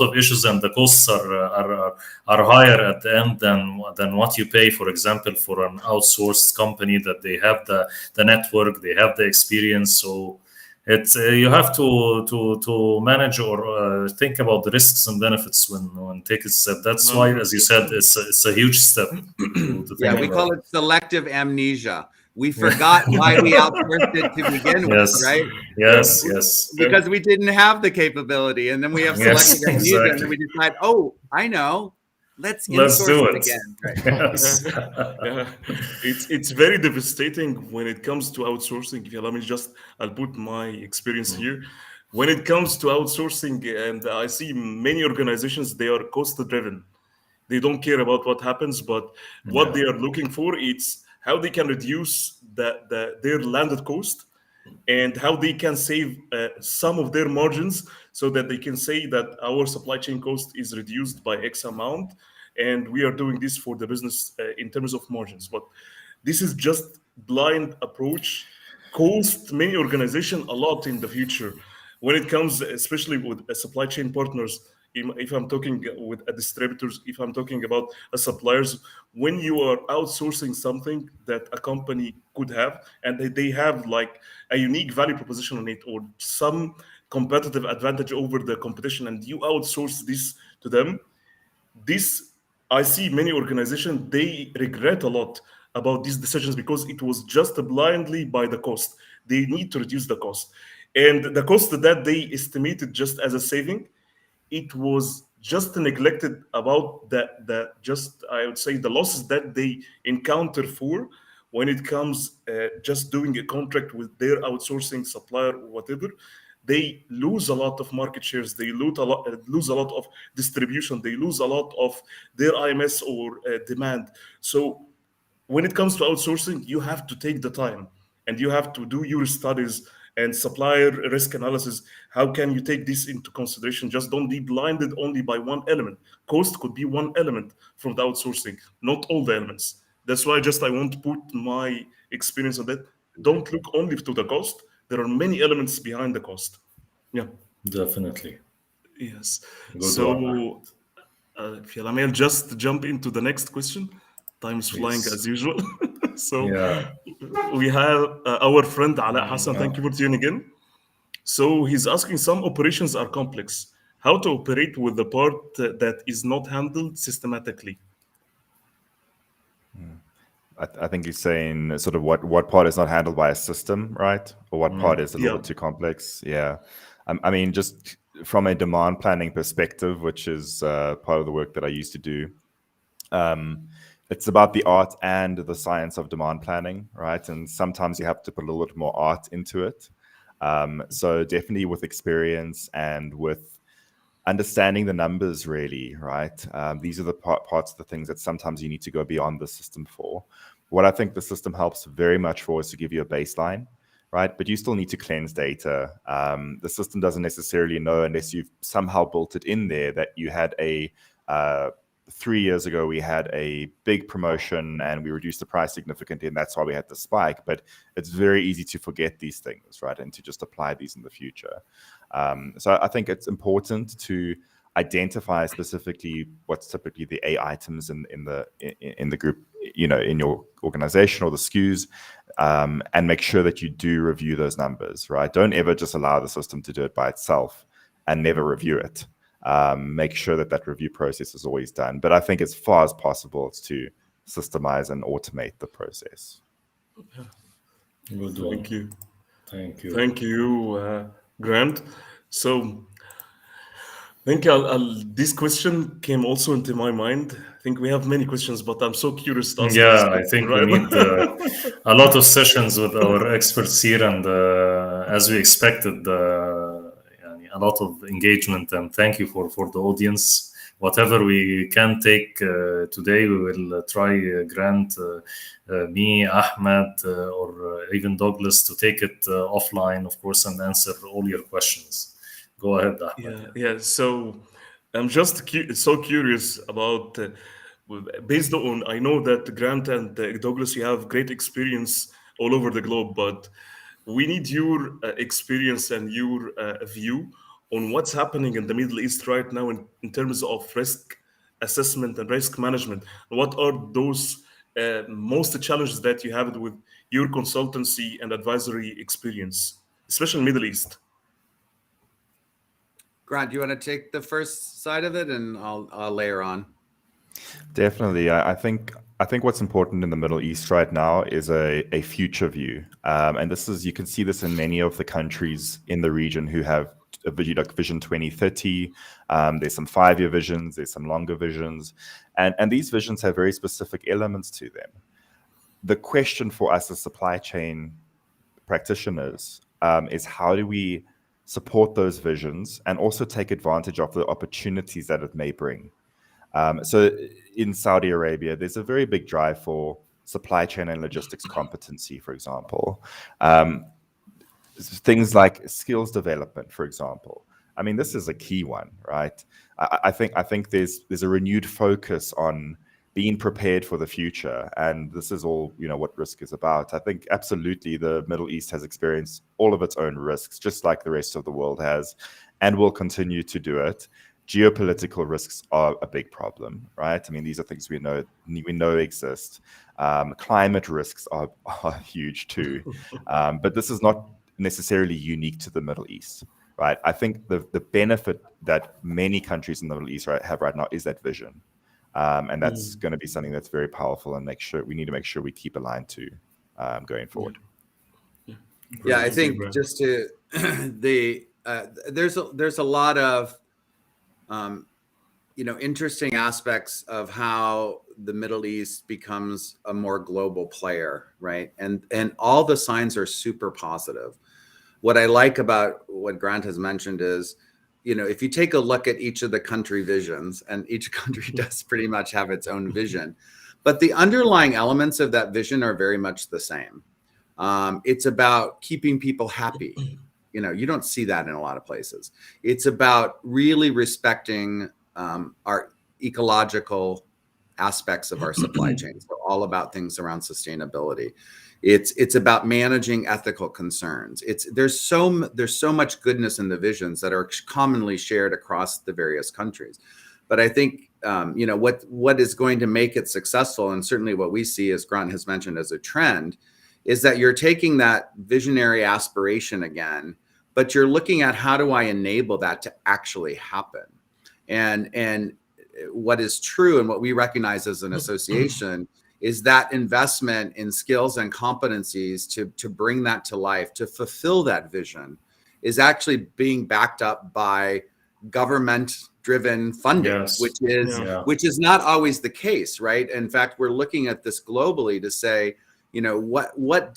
of issues, and the costs are higher at the end than what you pay, for example, for an outsourced company that they have the network, they have the experience. So it's you have to manage or think about the risks and benefits when take a step. That's why, as you said, it's a huge step. To think We about. call it selective amnesia. We forgot why we outsourced it to begin with, right? Yes. Because we didn't have the capability, and then we have selective amnesia, and then we decide, oh, I know. Let's insource do it again. Right? Yes. It's very devastating when it comes to outsourcing. I'll put my experience here. When it comes to outsourcing, and I see many organizations, they are cost driven. They don't care about what happens, but what they are looking for, it's how they can reduce their landed cost, and how they can save some of their margins, so that they can say that our supply chain cost is reduced by X amount, and we are doing this for the business in terms of margins. But this is just blind approach, cost many organizations a lot in the future when it comes, especially with supply chain partners. If I'm talking with distributors, if I'm talking about suppliers, when you are outsourcing something that a company could have, and they have like a unique value proposition on it, or some competitive advantage over the competition, and you outsource this to them, I see many organizations, they regret a lot about these decisions, because it was just blindly by the cost. They need to reduce the cost, and the cost that they estimated just as a saving, it was just neglected about I would say, the losses that they encounter for when it comes just doing a contract with their outsourcing supplier or whatever. they lose a lot of market shares, they lose a lot of distribution, they lose a lot of their IMS or demand. So when it comes to outsourcing, you have to take the time and you have to do your studies and supplier risk analysis. How can you take this into consideration? Just don't be blinded only by one element. Cost could be one element from the outsourcing, not all the elements. That's why just I want to put my experience on that. Don't look only to the cost. There are many elements behind the cost. Yeah. Definitely. Yes. Good one. So, Filamel, just jump into the next question. Time is flying Please. as usual. So, Yeah. we have our friend Ala Hassan. Thank you for tuning in. So, he's asking, some operations are complex. How to operate with the part that is not handled systematically? I think he's saying sort of what part is not handled by a system, right? Or what part is a little Yeah. bit too complex. Yeah. I mean, just from a demand planning perspective, which is part of the work that I used to do, it's about the art and the science of demand planning, right? And sometimes you have to put a little bit more art into it. So definitely with experience and with understanding the numbers, really, right? These are the parts of the things that sometimes you need to go beyond the system for. What I think the system helps very much for is to give you a baseline, right? But you still need to cleanse data. The system doesn't necessarily know, unless you've somehow built it in there, that you had 3 years ago, we had a big promotion and we reduced the price significantly, and that's why we had the spike. But it's very easy to forget these things, right? And to just apply these in the future. So I think it's important to identify specifically what's typically the A items in the group, in your organization or the SKUs, and make sure that you do review those numbers, right? Don't ever just allow the system to do it by itself and never review it. Make sure that review process is always done. But I think as far as possible, it's to systemize and automate the process. Good one. Thank you. Thank you. Thank you, Grant. So, I think this question came also into my mind. I think we have many questions, but I'm so curious to ask this Yeah, I question, think we right? need a lot of sessions with our experts here, and as we expected, a lot of engagement. And thank you for the audience. Whatever we can take today, we will try, Grant, me, Ahmed, or even Douglas, to take it offline, of course, and answer all your questions. Go ahead, Ahmed. Yeah. So I'm just so curious about, based on, I know that Grant and Douglas, you have great experience all over the globe, but we need your experience and your view on what's happening in the Middle East right now in terms of risk assessment and risk management. What are those most challenges that you have with your consultancy and advisory experience, especially in Middle East? Grant, do you want to take the first side of it, and I'll layer on? Definitely. I think what's important in the Middle East right now is a future view. And you can see this in many of the countries in the region who have a Vision 2030. There's some 5-year visions, there's some longer visions. And these visions have very specific elements to them. The question for us as supply chain practitioners is, how do we support those visions and also take advantage of the opportunities that it may bring? So in Saudi Arabia, there's a very big drive for supply chain and logistics competency, for example. Things like skills development, for example. I mean, this is a key one, right? I think there's a renewed focus on being prepared for the future, and this is all what risk is about. I think absolutely the Middle East has experienced all of its own risks, just like the rest of the world has, and will continue to do it. Geopolitical risks are a big problem, right? I mean, these are things we know exist. Climate risks are huge too, but this is not necessarily unique to the Middle East, right? I think the benefit that many countries in the Middle East have right now is that vision, and that's going to be something that's very powerful, and we need to make sure we keep aligned to going forward. Yeah, I think just to there's a lot of interesting aspects of how the Middle East becomes a more global player, right? And all the signs are super positive. what I like about what Grant has mentioned is, if you take a look at each of the country visions, and each country does pretty much have its own vision, but the underlying elements of that vision are very much the same. It's about keeping people happy. You don't see that in a lot of places. It's about really respecting our ecological aspects of our supply chain. So all about things around sustainability. It's about managing ethical concerns. There's so much goodness in the visions that are commonly shared across the various countries. But I think what is going to make it successful, and certainly what we see, as Grant has mentioned, as a trend, is that you're taking that visionary aspiration again, but you're looking at how do I enable that to actually happen. And what is true and what we recognize as an association is that investment in skills and competencies to bring that to life, to fulfill that vision, is actually being backed up by government-driven funding, Yes. which is not always the case, right? In fact, we're looking at this globally to say, what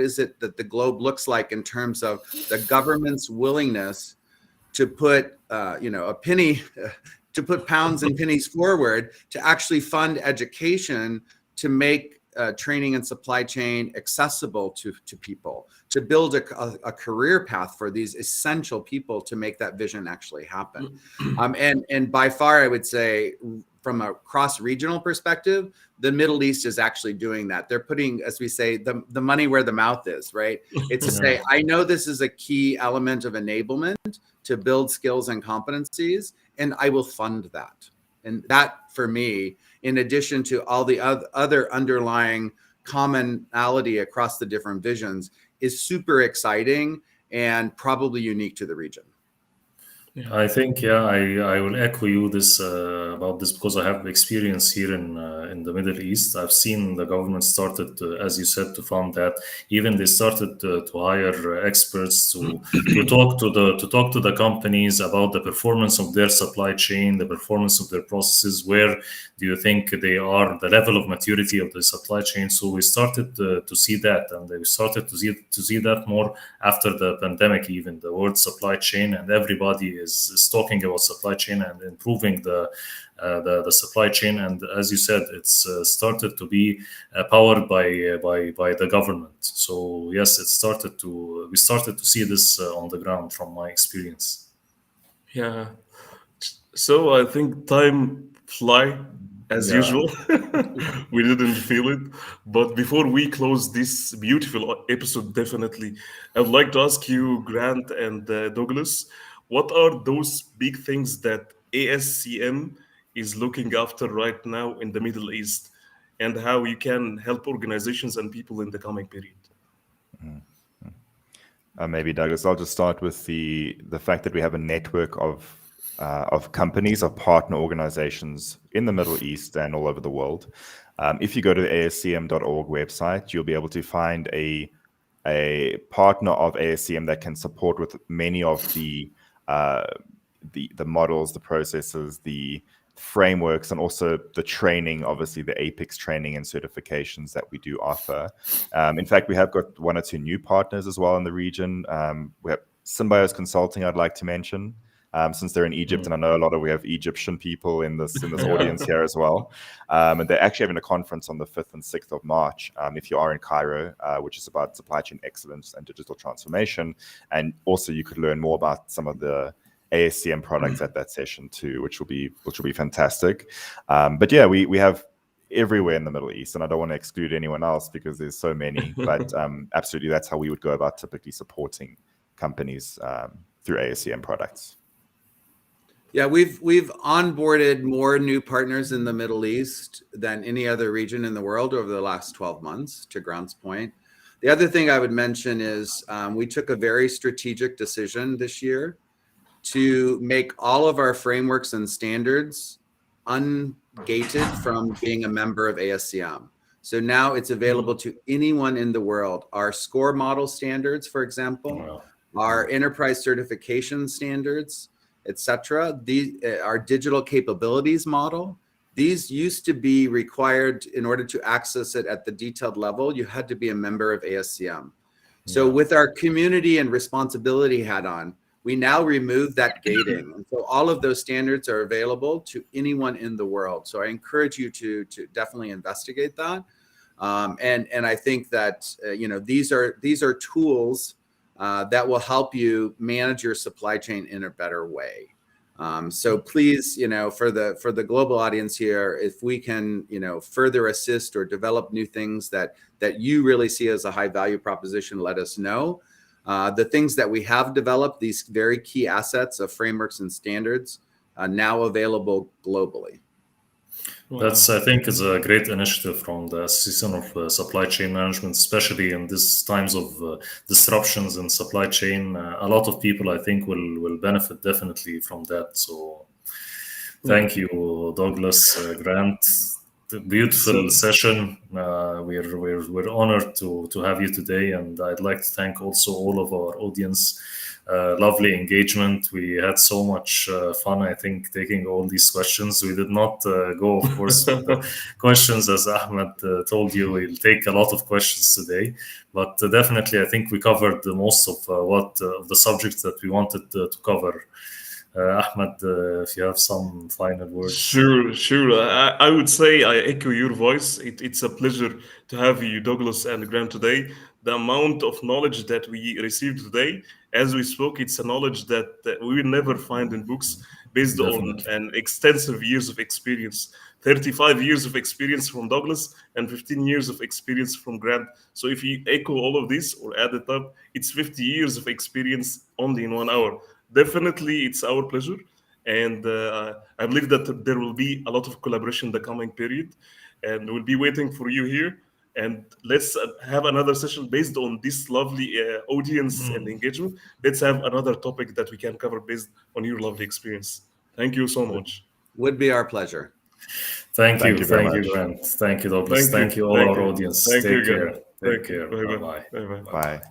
is it that the globe looks like in terms of the government's willingness to put a penny, to put pounds and pennies forward to actually fund education, to make training and supply chain accessible to people, to build a career path for these essential people to make that vision actually happen. And by far, I would say, from a cross-regional perspective, the Middle East is actually doing that. They're putting, as we say, the money where the mouth is, right? It's to say, I know this is a key element of enablement to build skills and competencies, and I will fund that. And that, for me, in addition to all the other underlying commonality across the different visions, is super exciting and probably unique to the region. I think, I will echo you this about this, because I have experience here in the Middle East. I've seen the government started, as you said, to fund that. Even they started to hire experts to talk to the companies about the performance of their supply chain, the performance of their processes. Where do you think they are, the level of maturity of the supply chain? So we started to see that, and we started to see that more after the pandemic. Even the word supply chain, and everybody is talking about supply chain and improving the supply chain. And as you said, it's started to be powered by the government. So yes, we started to see this on the ground, from my experience. Yeah. So I think time fly as usual. We didn't feel it. But before we close this beautiful episode, definitely, I would like to ask you, Grant and Douglas, what are those big things that ASCM is looking after right now in the Middle East, and how you can help organizations and people in the coming period? Maybe Douglas, I'll just start with the fact that we have a network of companies, of partner organizations in the Middle East and all over the world. If you go to the ascm.org website, you'll be able to find a partner of ASCM that can support with many of the models, the processes, the frameworks, and also the training, obviously the APICS training and certifications that we do offer. In fact, we have got 1 or 2 new partners as well in the region. We have Symbio's Consulting, I'd like to mention, since they're in Egypt, and I know we have Egyptian people in this audience here as well. And they're actually having a conference on the 5th and 6th of March, if you are in Cairo, which is about supply chain excellence and digital transformation. And also you could learn more about some of the ASCM products at that session too, which will be fantastic. But yeah, we have everywhere in the Middle East, and I don't want to exclude anyone else because there's so many, but absolutely, that's how we would go about typically supporting companies through ASCM products. Yeah, we've onboarded more new partners in the Middle East than any other region in the world over the last 12 months, to Grant's point. The other thing I would mention is we took a very strategic decision this year to make all of our frameworks and standards ungated from being a member of ASCM. So now it's available to anyone in the world. Our SCORE model standards, for example, our enterprise certification standards, etc. Our digital capabilities model, these used to be required in order to access it at the detailed level. You had to be a member of ASCM. So with our community and responsibility hat on, we now remove that gating. And so all of those standards are available to anyone in the world. So I encourage you to definitely investigate that. And I think that, these are tools that will help you manage your supply chain in a better way. So please, for the global audience here, if we can, further assist or develop new things that you really see as a high value proposition, let us know. The things that we have developed, these very key assets of frameworks and standards, now available globally. That's, I think, is a great initiative from the Association of Supply Chain Management, especially in these times of disruptions in supply chain. A lot of people, I think, will benefit definitely from that. So thank you, Douglas, Grant. Beautiful session. We're honored to have you today, and I'd like to thank also all of our audience. Lovely engagement. We had so much fun, I think, taking all these questions. We did not go, of course, with the questions, as Ahmed told you. We'll take a lot of questions today, but definitely, I think we covered the most of the subjects that we wanted to cover. Ahmed, if you have some final words. Sure. I would say I echo your voice. It's a pleasure to have you, Douglas and Graham, today. The amount of knowledge that we received today, as we spoke, it's a knowledge that we will never find in books, based on an extensive years of experience. 35 years of experience from Douglas and 15 years of experience from Grant. So if you echo all of this or add it up, it's 50 years of experience only in 1 hour. Definitely, it's our pleasure. And I believe that there will be a lot of collaboration in the coming period. And we'll be waiting for you here. And let's have another session based on this lovely audience and engagement. Let's have another topic that we can cover based on your lovely experience. Thank you so much. Would be our pleasure. Thank you very much. Grant. Thank you, Douglas. Thank you, all our audience. Take care. Take care. Bye-bye. Bye-bye. Bye-bye. Bye.